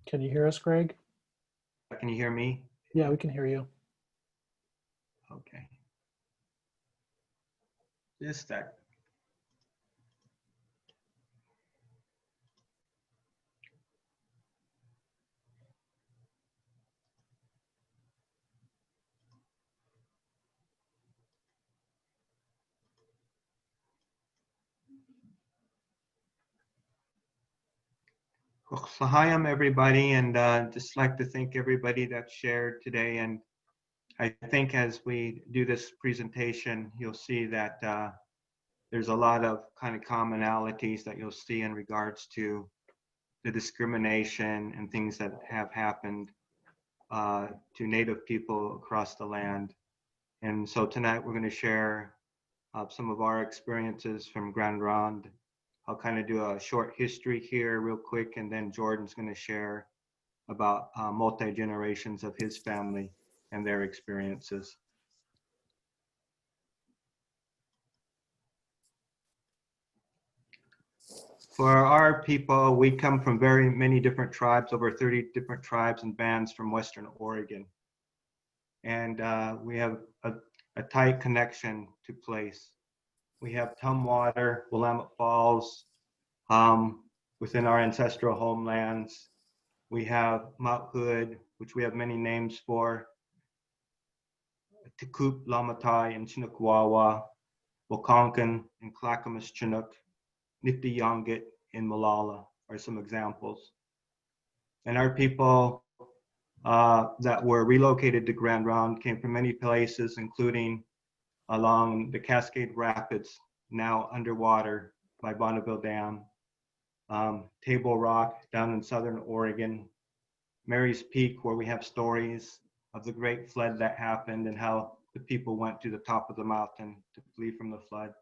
Can you hear us, Greg? Can you hear me? Yeah, we can hear you. Okay. Just that. Sahayam, everybody, and just like to thank everybody that shared today. And I think as we do this presentation, you'll see that there's a lot of kind of commonalities that you'll see in regards to the discrimination and things that have happened to Native people across the land. And so tonight we're going to share some of our experiences from Grand Ronde. I'll kind of do a short history here real quick, and then Jordan's going to share about multi-generations of his family and their experiences. For our people, we come from very many different tribes, over 30 different tribes and bands from Western Oregon. And we have a tight connection to place. We have Tumwater, Willamette Falls, within our ancestral homelands. We have Mount Hood, which we have many names for, Tekup, Lamatai, and Chinookawawa, Wakonkan, and Clackamas Chinook, Nifty Yonget, and Malala are some examples. And our people that were relocated to Grand Ronde came from many places, including along the Cascade Rapids, now underwater by Bonneville Dam, Table Rock down in Southern Oregon, Mary's Peak, where we have stories of the great flood that happened and how the people went to the top of the mountain to flee from the flood.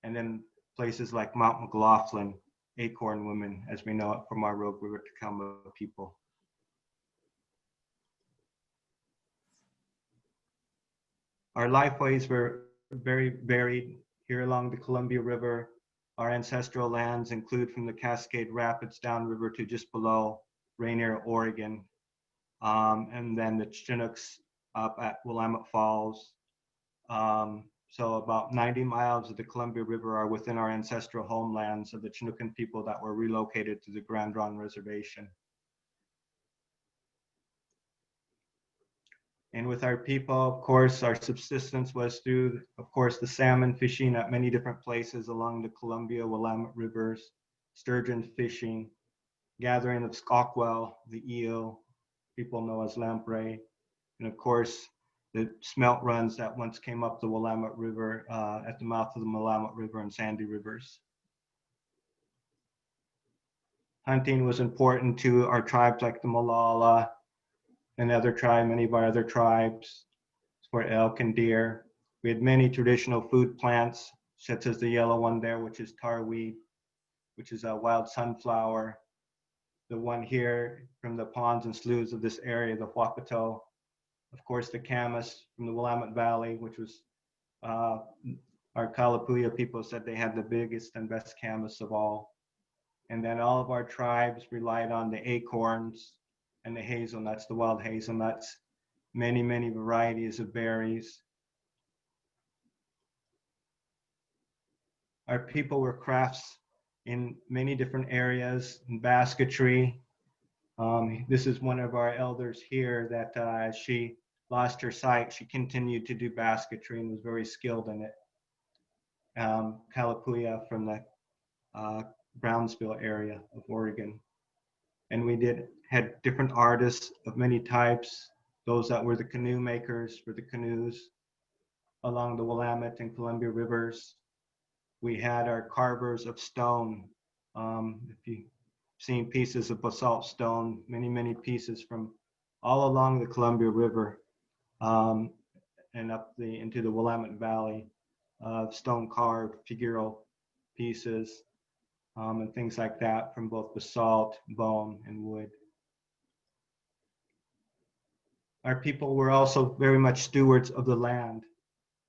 And then places like Mount McLaughlin, Acorn Women, as we know it from our Rogue River Tacoma people. Our lifeways were very varied here along the Columbia River. Our ancestral lands include from the Cascade Rapids downriver to just below Rainier, Oregon. And then the Chinooks up at Willamette Falls. So about 90 miles of the Columbia River are within our ancestral homelands of the Chinookan people that were relocated to the Grand Ronde Reservation. And with our people, of course, our subsistence was through, of course, the salmon fishing at many different places along the Columbia, Willamette rivers, sturgeon fishing, gathering of scockwell, the eel, people know as lamprey, and of course, the smelt runs that once came up the Willamette River at the mouth of the Willamette River and Sandy Rivers. Hunting was important to our tribes like the Molalla and other tribes, many of our other tribes, for elk and deer. We had many traditional food plants, such as the yellow one there, which is tarweed, which is a wild sunflower. The one here from the ponds and sloughs of this area, the huacato. Of course, the camas from the Willamette Valley, which was our Kalapuya people said they had the biggest and best camas of all. And then all of our tribes relied on the acorns and the hazelnuts, the wild hazelnuts. many, many varieties of berries. Our people were crafts in many different areas, in basketry. This is one of our elders here that as she lost her sight, she continued to do basketry and was very skilled in it. Kalapuya from the Brownsville area of Oregon. And we had different artists of many types, those that were the canoe makers for the canoes along the Willamette and Columbia rivers. We had our carvers of stone. If you've seen pieces of basalt stone, many, many pieces from all along the Columbia River and up into the Willamette Valley, stone carved figural pieces and things like that from both basalt, bone, and wood. Our people were also very much stewards of the land.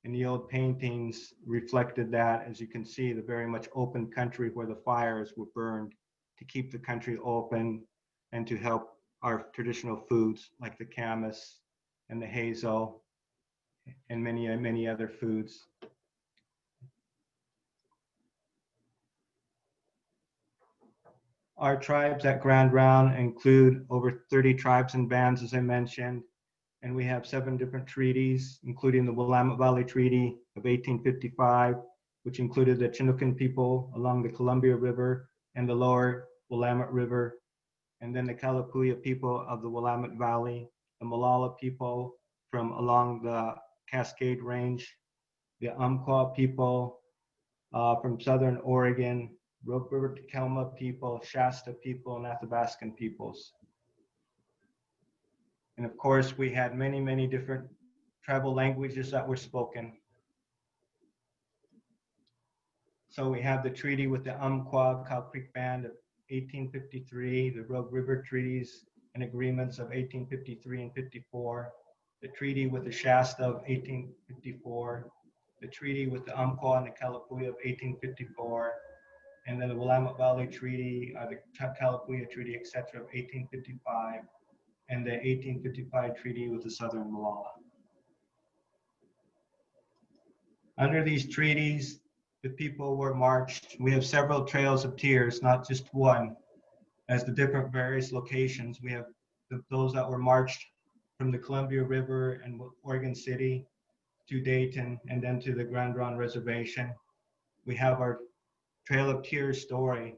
And the old paintings reflected that, as you can see, the very much open country where the fires were burned to keep the country open and to help our traditional foods like the camas and the hazel and many, many other foods. Our tribes at Grand Round include over 30 tribes and bands, as I mentioned, and we have 7 different treaties, including the Willamette Valley Treaty of 1855, which included the Chinookan people along the Columbia River and the lower Willamette River, and then the Kalapuya people of the Willamette Valley, the Molalla people from along the Cascade Range, the Umpqua people from southern Oregon, Rogue River Takelma people, Shasta people, and Athabascan peoples. And of course, we had many, many different tribal languages that were spoken. So we have the treaty with the Umpqua Cow Creek Band of 1853, the Rogue River treaties and agreements of 1853 and 54, the treaty with the Shasta of 1854, the treaty with the Umpqua and the Kalapuya of 1854, and then the Willamette Valley Treaty, the Kalapuya Treaty, etc. of 1855, and the 1855 treaty with the Southern Molalla. Under these treaties, the people were marched. We have several trails of tears, not just one, as the different various locations. We have those that were marched from the Columbia River and Oregon City to Dayton and then to the Grand Ronde Reservation. We have our Trail of Tears story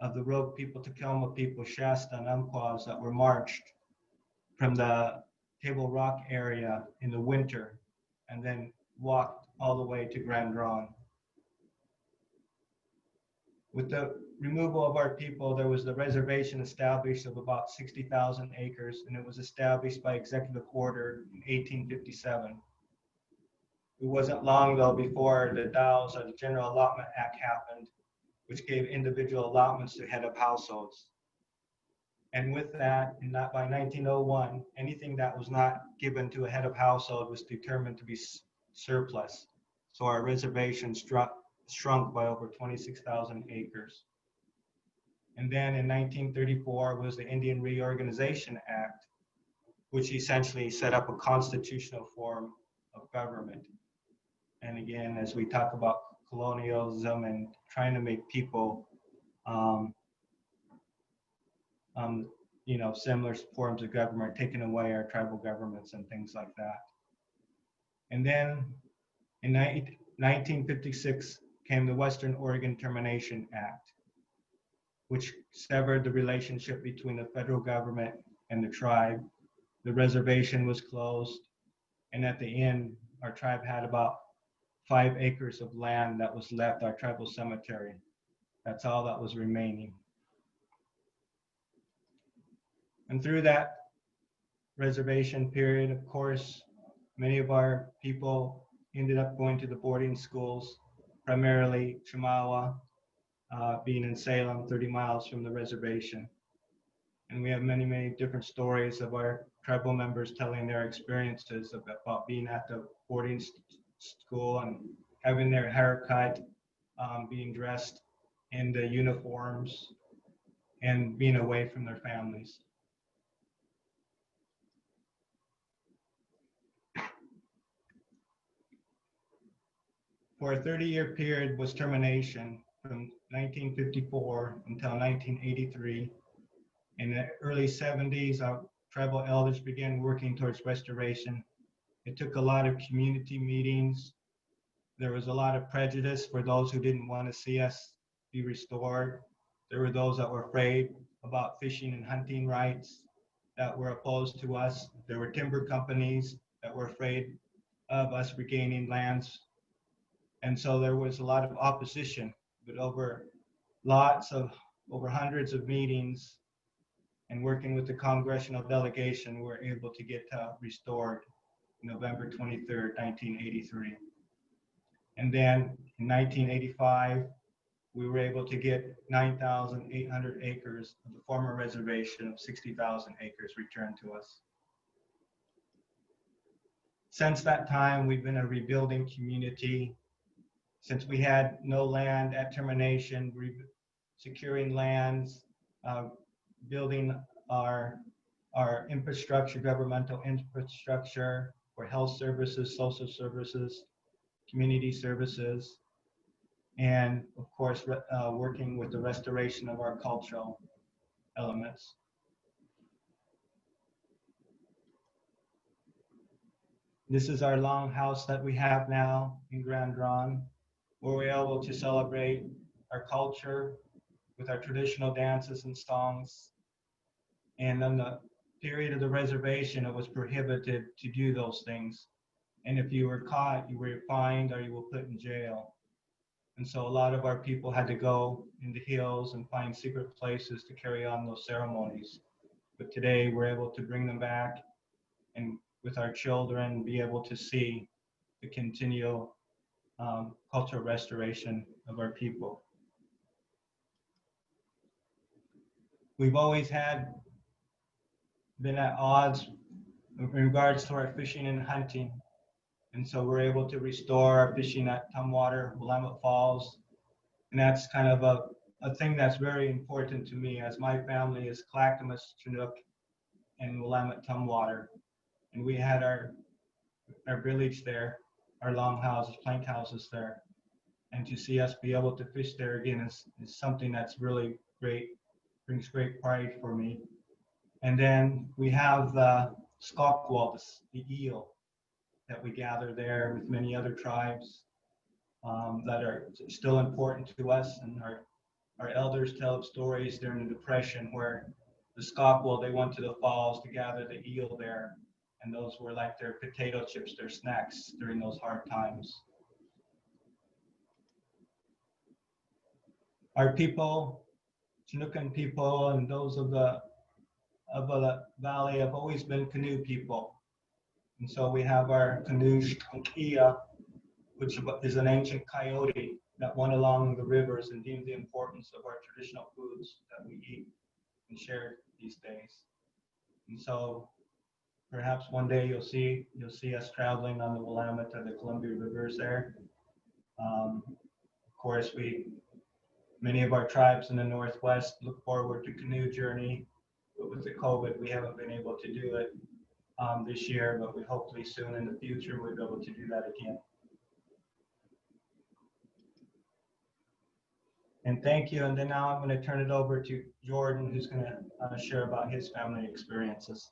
of the Rogue people, Takelma people, Shasta and Umpquas that were marched from the Table Rock area in the winter and then walked all the way to Grand Ronde. With the removal of our people, there was the reservation established of about 60,000 acres, and it was established by executive order in 1857. It wasn't long though before the DAOs, or the General Allotment Act, happened, which gave individual allotments to head of households. And with that, and not by 1901, anything that was not given to a head of household was determined to be surplus. So our reservation shrunk by over 26,000 acres. And then in 1934 was the Indian Reorganization Act, which essentially set up a constitutional form of government. And again, as we talk about colonialism and trying to make people, similar forms of government, taking away our tribal governments and things like that. And then in 1956 came the Western Oregon Termination Act, which severed the relationship between the federal government and the tribe. The reservation was closed, and at the end, our tribe had about 5 acres of land that was left, our tribal cemetery. That's all that was remaining. And through that reservation period, of course, many of our people ended up going to the boarding schools, primarily Chemawa, being in Salem, 30 miles from the reservation. And we have many, many different stories of our tribal members telling their experiences about being at the boarding school and having their hair cut, being dressed in the uniforms, and being away from their families. for a 30-year period was termination from 1954 until 1983. In the early 70s, our tribal elders began working towards restoration. It took a lot of community meetings. There was a lot of prejudice for those who didn't want to see us be restored. There were those that were afraid about fishing and hunting rights that were opposed to us. There were timber companies that were afraid of us regaining lands. And so there was a lot of opposition, but over hundreds of meetings and working with the congressional delegation, we were able to get restored November 23rd, 1983. And then in 1985, we were able to get 9,800 acres of the former reservation of 60,000 acres returned to us. Since that time, we've been a rebuilding community. Since we had no land at termination, securing lands, building our infrastructure, governmental infrastructure for health services, social services, community services, and of course, working with the restoration of our cultural elements. This is our longhouse that we have now in Grand Ronde, where we're able to celebrate our culture with our traditional dances and songs. And on the period of the reservation, it was prohibited to do those things. And if you were caught, you were fined or you were put in jail. And so a lot of our people had to go in the hills and find secret places to carry on those ceremonies. But today we're able to bring them back and with our children be able to see the continual cultural restoration of our people. We've always been at odds in regards to our fishing and hunting. And so we're able to restore our fishing at Tumwater, Willamette Falls. And that's kind of a thing that's very important to me, as my family is Clackamas, Chinook, and Willamette Tumwater. And we had our village there, our longhouses, plank houses there. And to see us be able to fish there again is something that's really great, brings great pride for me. And then we have the Skockwal, the eel, that we gather there with many other tribes that are still important to us. And our elders tell of stories during the Depression where the Skockwal, they went to the falls to gather the eel there. And those were like their potato chips, their snacks during those hard times. Our people, Chinookan people, and those of the valley have always been canoe people. And so we have our canoe Shtonkia, which is an ancient coyote that went along the rivers and deemed the importance of our traditional foods that we eat and share these days. And so perhaps one day you'll see us traveling on the Willamette or the Columbia rivers there. Of course, many of our tribes in the Northwest look forward to canoe journey, but with the COVID, we haven't been able to do it this year, but we hopefully soon in the future we'll be able to do that again. And thank you. And then now I'm going to turn it over to Jordan, who's going to share about his family experiences.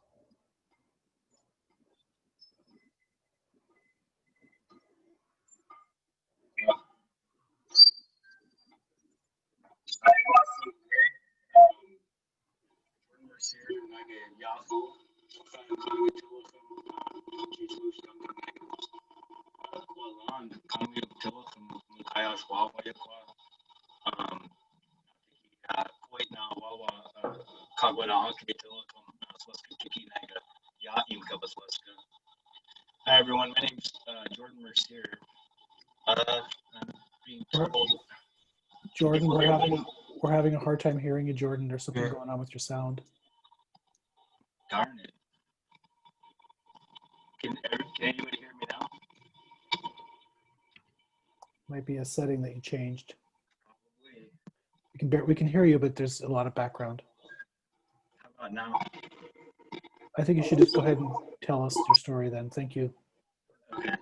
Hi everyone, my name's Jordan Mercier. I'm being told. Jordan, we're having a hard time hearing you, Jordan. There's something going on with your sound. Darn it. Can anybody hear me now? Might be a setting that you changed. Probably. We can hear you, but there's a lot of background. How about now? I think you should just go ahead and tell us your story then. Thank you. Okay.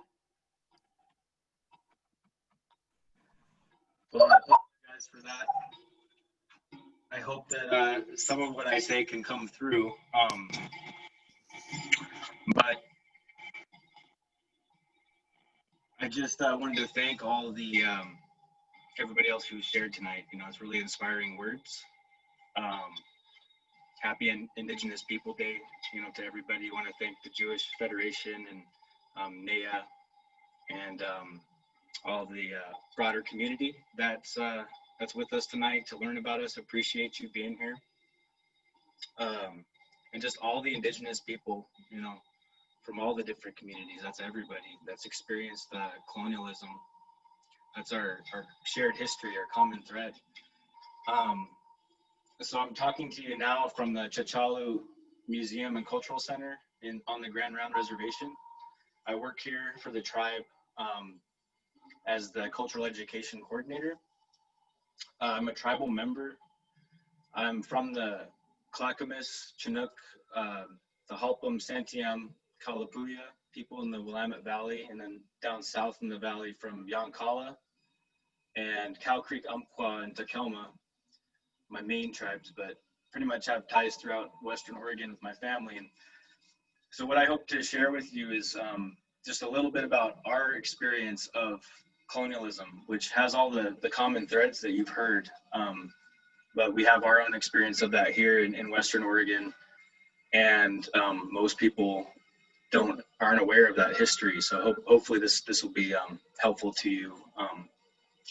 some of what I say can come through. But I just wanted to thank all the everybody else who shared tonight. You know, it's really inspiring words. Happy Indigenous People Day, you know, to everybody. I want to thank the Jewish Federation and NEA and all the broader community that's with us tonight to learn about us. Appreciate you being here. And just all the Indigenous people, you know, from all the different communities. That's everybody that's experienced colonialism. That's our shared history, our common thread. So I'm talking to you now from the Chachalu Museum and Cultural Center on the Grand Round Reservation. I work here for the tribe as the Cultural Education Coordinator. I'm a tribal member. I'm from the Clackamas, Chinook, the Halpum, Santiam, Kalapuya people in the Willamette Valley, and then down south in the valley from Yoncalla and Cow Creek, Umpqua, and Takelma, my main tribes, but pretty much have ties throughout Western Oregon with my family. And so what I hope to share with you is just a little bit about our experience of colonialism, which has all the common threads that you've heard. But we have our own experience of that here in Western Oregon. And most people aren't aware of that history. So hopefully this will be helpful to you,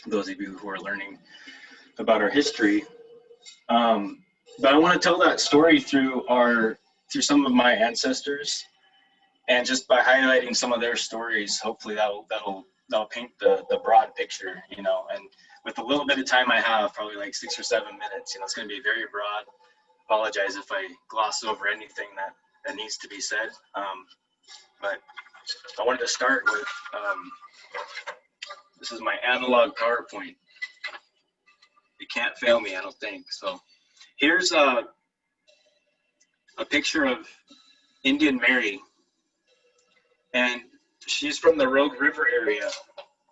those of you who are learning about our history. But I want to tell that story through some of my ancestors, and just by highlighting some of their stories, hopefully that'll paint the broad picture, you know. And with a little bit of time I have, probably like 6 or 7 minutes, you know, it's going to be very broad. Apologize if I gloss over anything that needs to be said. But I wanted to start with, this is my analog PowerPoint. You can't fail me, I don't think. So here's a picture of Indian Mary. And she's from the Rogue River area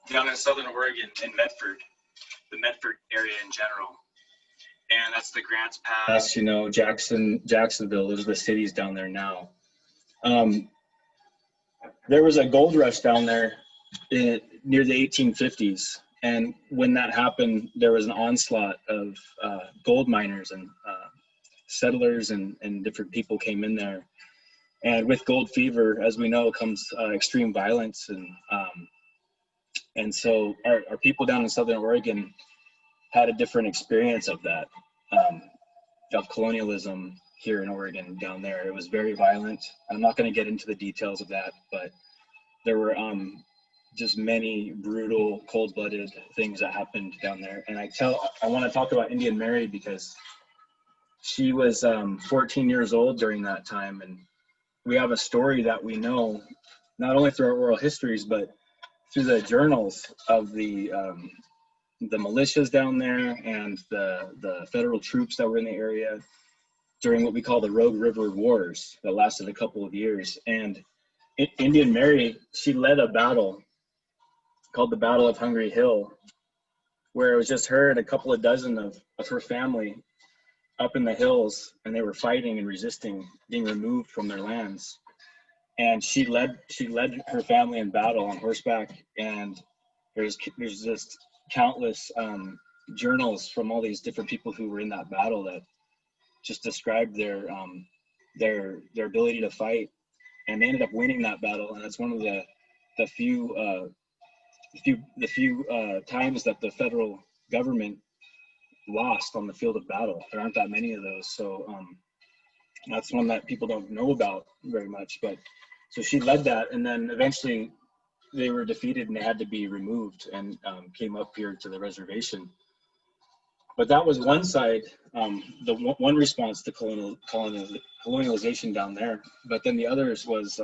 down in Southern Oregon in Medford, the Medford area in general. And that's the Grants Pass, you know, Jacksonville, those are the cities down there now. There was a gold rush down there near the 1850s. And when that happened, there was an onslaught of gold miners and settlers and different people came in there. And with gold fever, as we know, comes extreme violence. And so our people down in Southern Oregon had a different experience of that, of colonialism here in Oregon down there. It was very violent. I'm not going to get into the details of that, but there were just many brutal, cold-blooded things that happened down there. And I want to talk about Indian Mary because she was 14 years old during that time. And we have a story that we know, not only through our oral histories, but through the journals of the militias down there and the federal troops that were in the area during what we call the Rogue River Wars that lasted a couple of years. And Indian Mary, she led a battle called the Battle of Hungry Hill, where it was just her and a couple of dozen of her family up in the hills, and they were fighting and resisting being removed from their lands. And she led her family in battle on horseback. And there's just countless journals from all these different people who were in that battle that just described their ability to fight. And they ended up winning that battle. And it's one of the few times that the federal government lost on the field of battle. There aren't that many of those. So that's one that people don't know about very much. But so she led that, and then eventually they were defeated and they had to be removed and came up here to the reservation. But that was one side, the one response to colonialization down there. But then the others was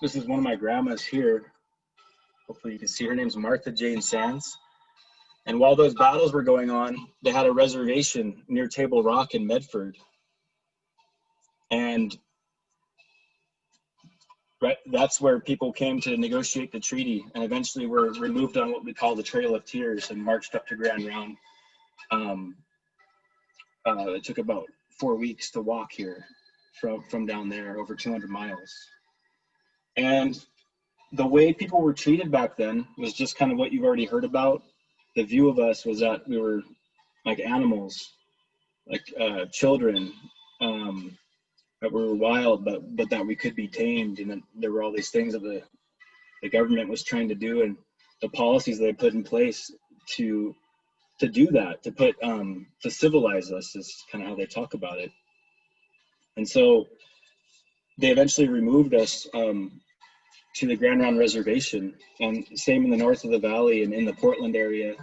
this is one of my grandmas here. Hopefully you can see her name's Martha Jane Sands. And while those battles were going on, they had a reservation near Table Rock in Medford. And that's where people came to negotiate the treaty, and eventually were removed on what we call the Trail of Tears and marched up to Grand Round. it took about 4 weeks to walk here from down there, over 200 miles. And the way people were treated back then was just kind of what you've already heard about. The view of us was that we were like animals, like children, that we were wild, but that we could be tamed. And then there were all these things that the government was trying to do, and the policies they put in place to do that, to put to civilize us, is kind of how they talk about it. And so they eventually removed us to the Grand Round Reservation, and same in the north of the valley and in the Portland area.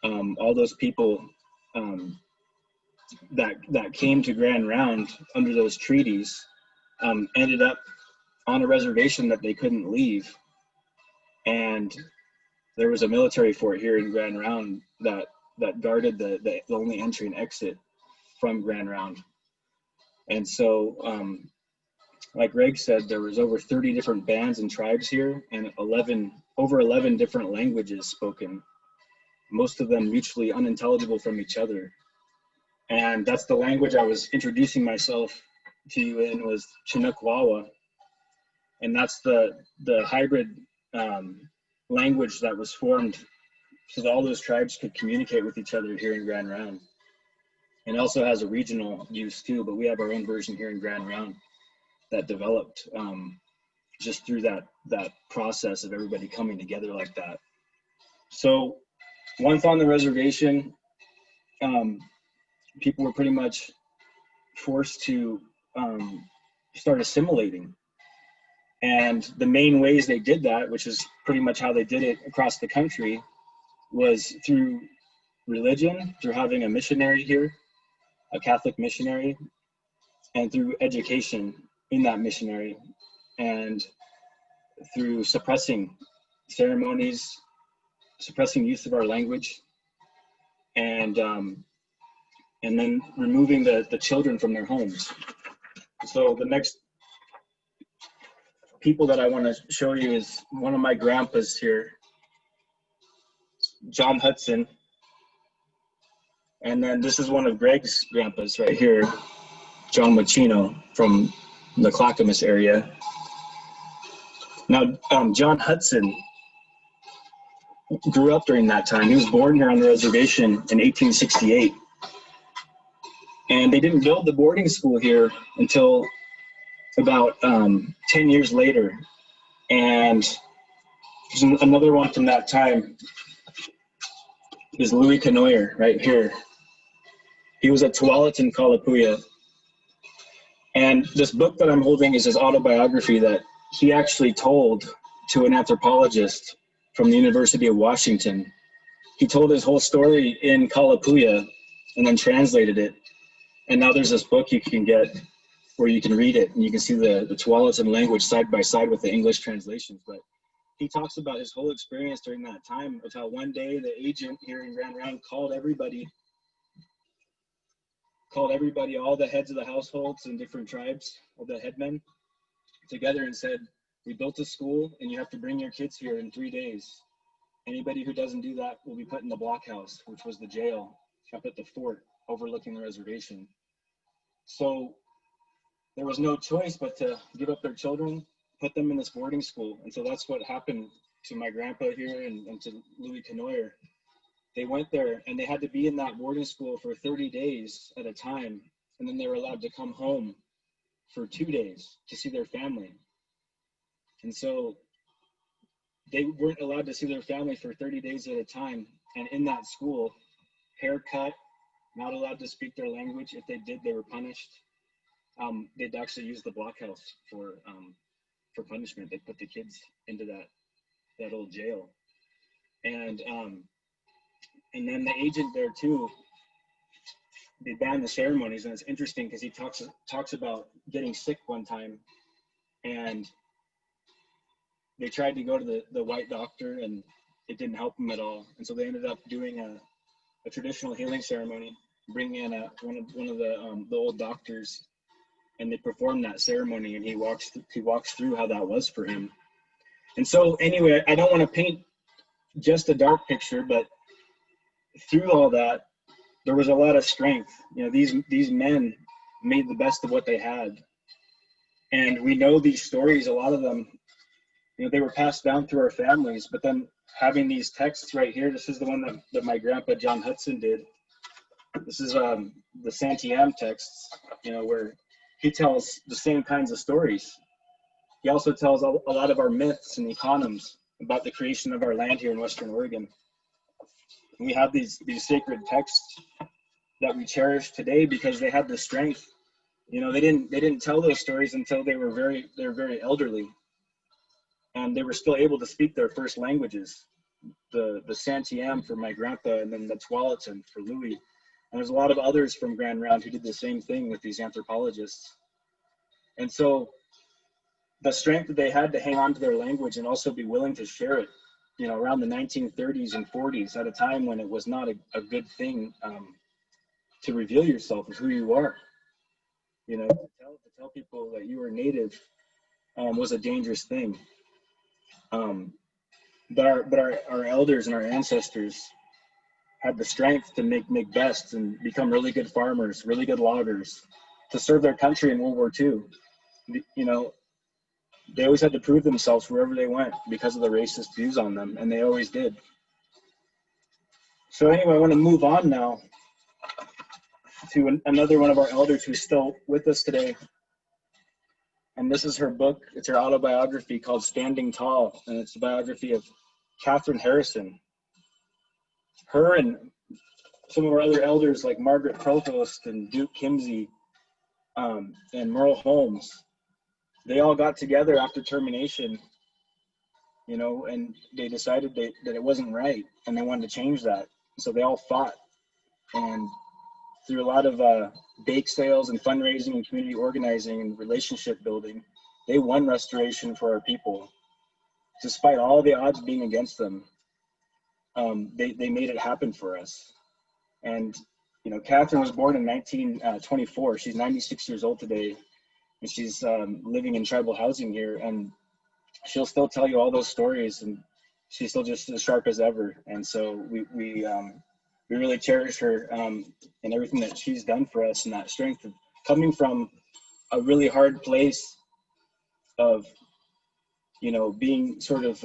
All those people that came to Grand Round under those treaties ended up on a reservation that they couldn't leave. And there was a military fort here in Grand Round that guarded the only entry and exit from Grand Round. And so, like Greg said, there was over 30 different bands and tribes here, and over 11 different languages spoken, most of them mutually unintelligible from each other. And that's the language I was introducing myself to you in, was Chinook Wawa. And that's the hybrid language that was formed so that all those tribes could communicate with each other here in Grand Round. And also has a regional use too, but we have our own version here in Grand Round that developed just through that process of everybody coming together like that. So once on the reservation, people were pretty much forced to start assimilating. And the main ways they did that, which is pretty much how they did it across the country, was through religion, through having a missionary here, a Catholic missionary, and through education in that missionary, and through suppressing ceremonies, suppressing use of our language, and then removing the children from their homes. So the next people that I want to show you is one of my grandpas here, John Hudson. And then this is one of Greg's grandpas right here, John Machino from the Clackamas area. Now, John Hudson grew up during that time. He was born here on the reservation in 1868. And they didn't build the boarding school here until about 10 years later. And another one from that time is Louis Canoyer right here. He was at Tualatin, Kalapuya. And this book that I'm holding is his autobiography that he actually told to an anthropologist from the University of Washington. He told his whole story in Kalapuya and then translated it. And now there's this book you can get where you can read it and you can see the Tualatin language side by side with the English translations. But he talks about his whole experience during that time, of how one day the agent here in Grand Round called everybody, all the heads of the households and different tribes, all the headmen together, and said, we built a school and you have to bring your kids here in 3 days. Anybody who doesn't do that will be put in the blockhouse, which was the jail up at the fort overlooking the reservation. So there was no choice but to give up their children, put them in this boarding school. And so that's what happened to my grandpa here and to Louis Canoyer. They went there and they had to be in that boarding school for 30 days at a time. And then they were allowed to come home for 2 days to see their family. And so they weren't allowed to see their family for 30 days at a time. And in that school, haircut, not allowed to speak their language. If they did, they were punished. They'd actually use the blockhouse for punishment. They put the kids into that old jail. And then the agent there too, they banned the ceremonies. And it's interesting because he talks about getting sick one time, and they tried to go to the white doctor and it didn't help him at all. And so they ended up doing a traditional healing ceremony, bringing in one of the old doctors, and they performed that ceremony, and he walks through how that was for him. And so anyway, I don't want to paint just a dark picture, but through all that, there was a lot of strength. You know, these men made the best of what they had. And we know these stories, a lot of them, you know, they were passed down through our families, but then having these texts right here, this is the one that my grandpa John Hudson did. This is the Santiam texts, you know, where he tells the same kinds of stories. He also tells a lot of our myths and economs about the creation of our land here in Western Oregon. And we have these sacred texts that we cherish today because they had the strength. You know, they didn't tell those stories until they were very elderly, and they were still able to speak their first languages. The Santiam for my grandpa, and then the Tualatin for Louis. And there's a lot of others from Grand Round who did the same thing with these anthropologists. And so the strength that they had to hang on to their language and also be willing to share it, you know, around the 1930s and 40s, at a time when it was not a good thing to reveal yourself as who you are. You know, to tell people that you were Native was a dangerous thing. But our elders and our ancestors had the strength to make best and become really good farmers, really good loggers, to serve their country in World War II. You know, they always had to prove themselves wherever they went because of the racist views on them, and they always did. So anyway, I want to move on now to another one of our elders who's still with us today. And this is her book. It's her autobiography called Standing Tall, and it's a biography of Catherine Harrison. Her and some of our other elders like Margaret Provost and Duke Kimsey and Merle Holmes, they all got together after termination, you know, and they decided that it wasn't right and they wanted to change that. So they all fought, and through a lot of bake sales and fundraising and community organizing and relationship building, they won restoration for our people. Despite all the odds being against them, they made it happen for us. And, you know, Catherine was born in 1924. She's 96 years old today, and she's living in tribal housing here. And she'll still tell you all those stories, and she's still just as sharp as ever. And so we really cherish her and everything that she's done for us, and that strength of coming from a really hard place of, you know, being sort of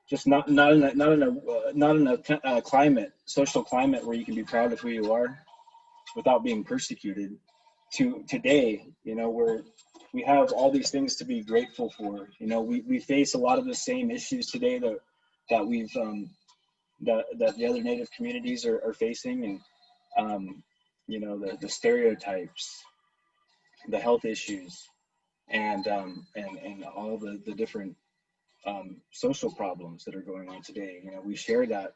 just not in a climate, social climate where you can be proud of who you are without being persecuted, to today, you know, where we have all these things to be grateful for. You know, we face a lot of the same issues today that we've that the other Native communities are facing, and you know, the stereotypes, the health issues, and all the different social problems that are going on today. You know, we share that,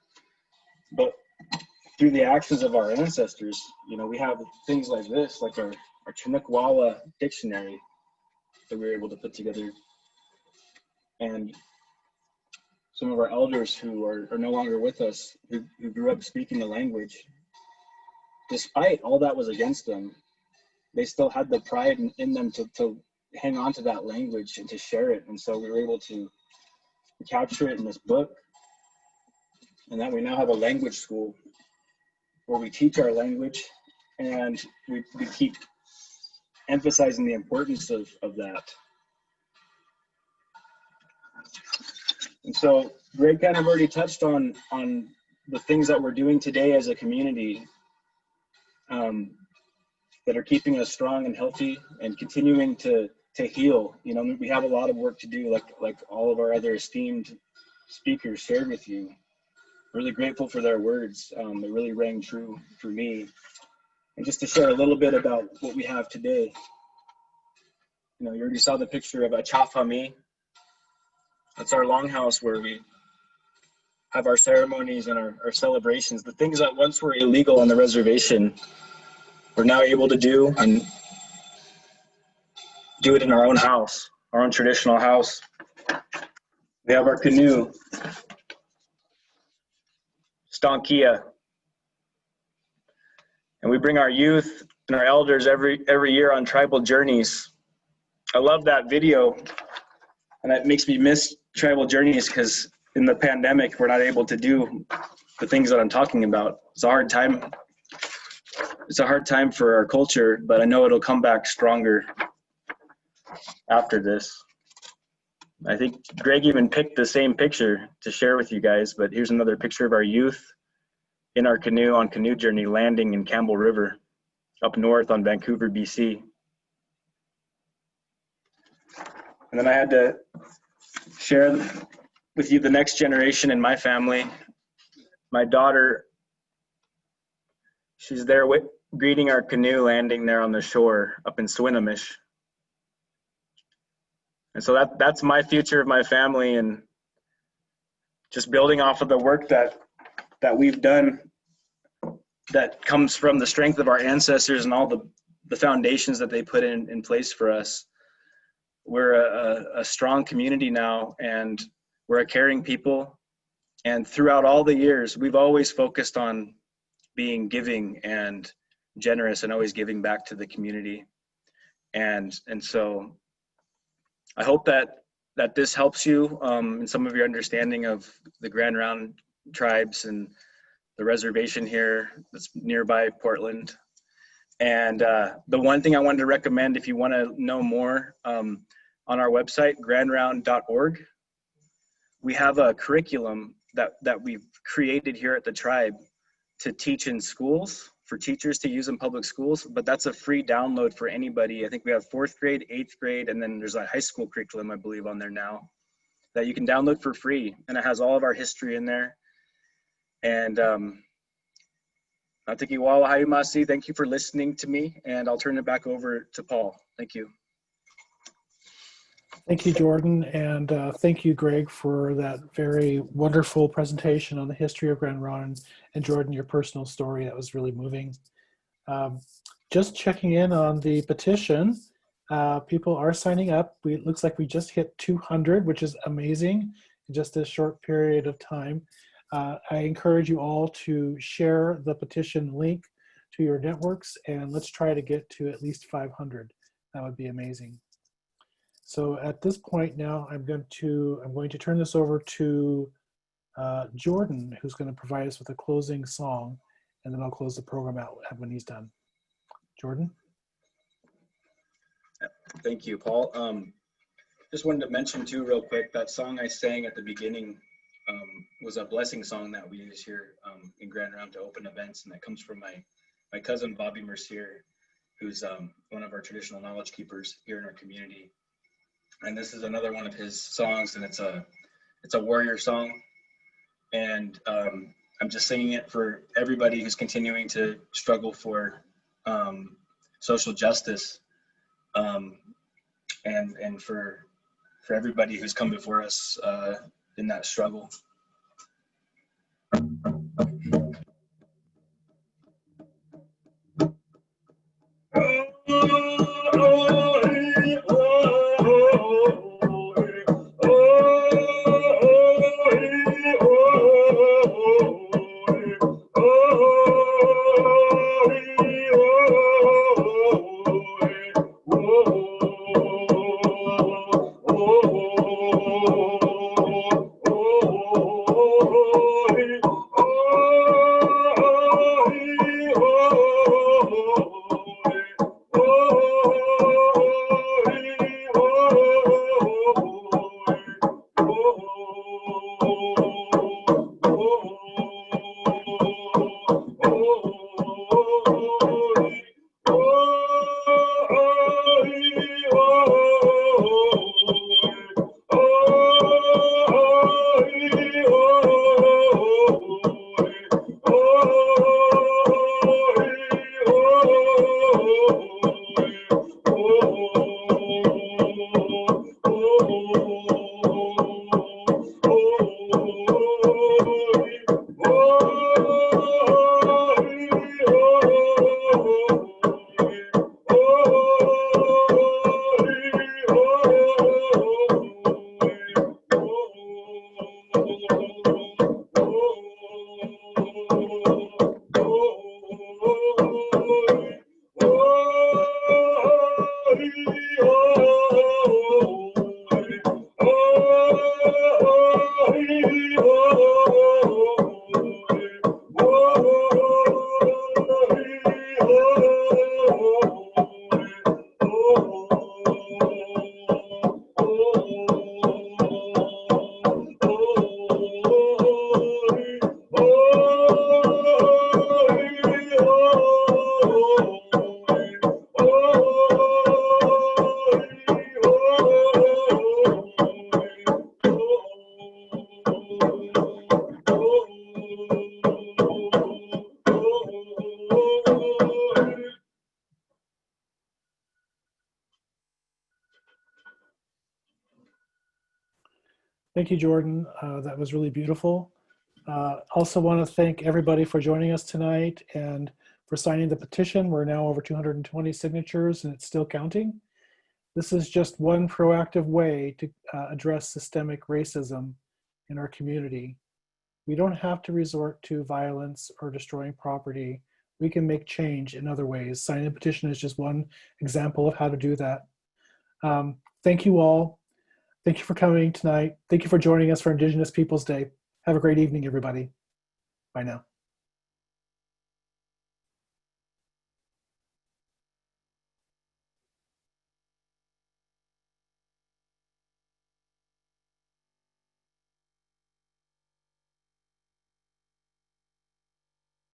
but through the actions of our ancestors, you know, we have things like this, like our Chinook-Walla dictionary that we were able to put together, and some of our elders who are no longer with us, who grew up speaking the language, despite all that was against them, they still had the pride in them to hang on to that language and to share it. And so we were able to capture it in this book, and that we now have a language school where we teach our language, and we keep emphasizing the importance of that. And so Greg kind of already touched on the things that we're doing today as a community that are keeping us strong and healthy and continuing to heal. You know, we have a lot of work to do, like all of our other esteemed speakers shared with you. Really grateful for their words. They really rang true for me. And just to share a little bit about what we have today. You know, you already saw the picture of a chafami. That's our longhouse where we have our ceremonies and our celebrations. The things that once were illegal on the reservation, we're now able to do, and do it in our own house, our own traditional house. We have our canoe, Stonkia, and we bring our youth and our elders every year on tribal journeys. I love that video, and it makes me miss tribal journeys because in the pandemic we're not able to do the things that I'm talking about. It's a hard time. It's a hard time for our culture, but I know it'll come back stronger after this. I think Greg even picked the same picture to share with you guys, but here's another picture of our youth in our canoe on canoe journey landing in Campbell River up north on Vancouver, BC. And then I had to share with you the next generation in my family. My daughter, she's there greeting our canoe landing there on the shore up in Swinomish. And so that's my future of my family, and just building off of the work that we've done that comes from the strength of our ancestors and all the foundations that they put in place for us. We're a strong community now, and we're a caring people. And throughout all the years, we've always focused on being giving and generous and always giving back to the community. And so I hope that this helps you in some of your understanding of the Grand Round tribes and the reservation here that's nearby Portland. And the one thing I wanted to recommend, if you want to know more, on our website, grandround.org, we have a curriculum that we've created here at the tribe to teach in schools, for teachers to use in public schools, but that's a free download for anybody. I think we have 4th grade, 8th grade, and then there's a high school curriculum, I believe, on there now that you can download for free. And it has all of our history in there. And Natikiwala Hayumasi, thank you for listening to me, and I'll turn it back over to Paul. Thank you. Thank you, Jordan, and thank you, Greg, for that very wonderful presentation on the history of Grand Ronde, and Jordan, your personal story. That was really moving. Just checking in on the petition. People are signing up. It looks like we just hit 200, which is amazing in just a short period of time. I encourage you all to share the petition link to your networks, and let's try to get to at least 500. That would be amazing. So at this point now, I'm going to turn this over to Jordan, who's going to provide us with a closing song, and then I'll close the program out when he's done. Jordan? Thank you, Paul. Just wanted to mention too, real quick, that song I sang at the beginning was a blessing song that we use here in Grand Round to open events, and that comes from my cousin Bobby Mercier, who's one of our traditional knowledge keepers here in our community. And this is another one of his songs, and it's a warrior song. And I'm just singing it for everybody who's continuing to struggle for social justice, and for everybody who's come before us in that struggle. Thank you, Jordan. That was really beautiful. Also want to thank everybody for joining us tonight and for signing the petition. We're now over 220 signatures and it's still counting. This is just one proactive way to address systemic racism in our community. We don't have to resort to violence or destroying property. We can make change in other ways. Signing a petition is just one example of how to do that. Thank you all. Thank you for coming tonight. Thank you for joining us for Indigenous Peoples Day. Have a great evening, everybody. Bye now.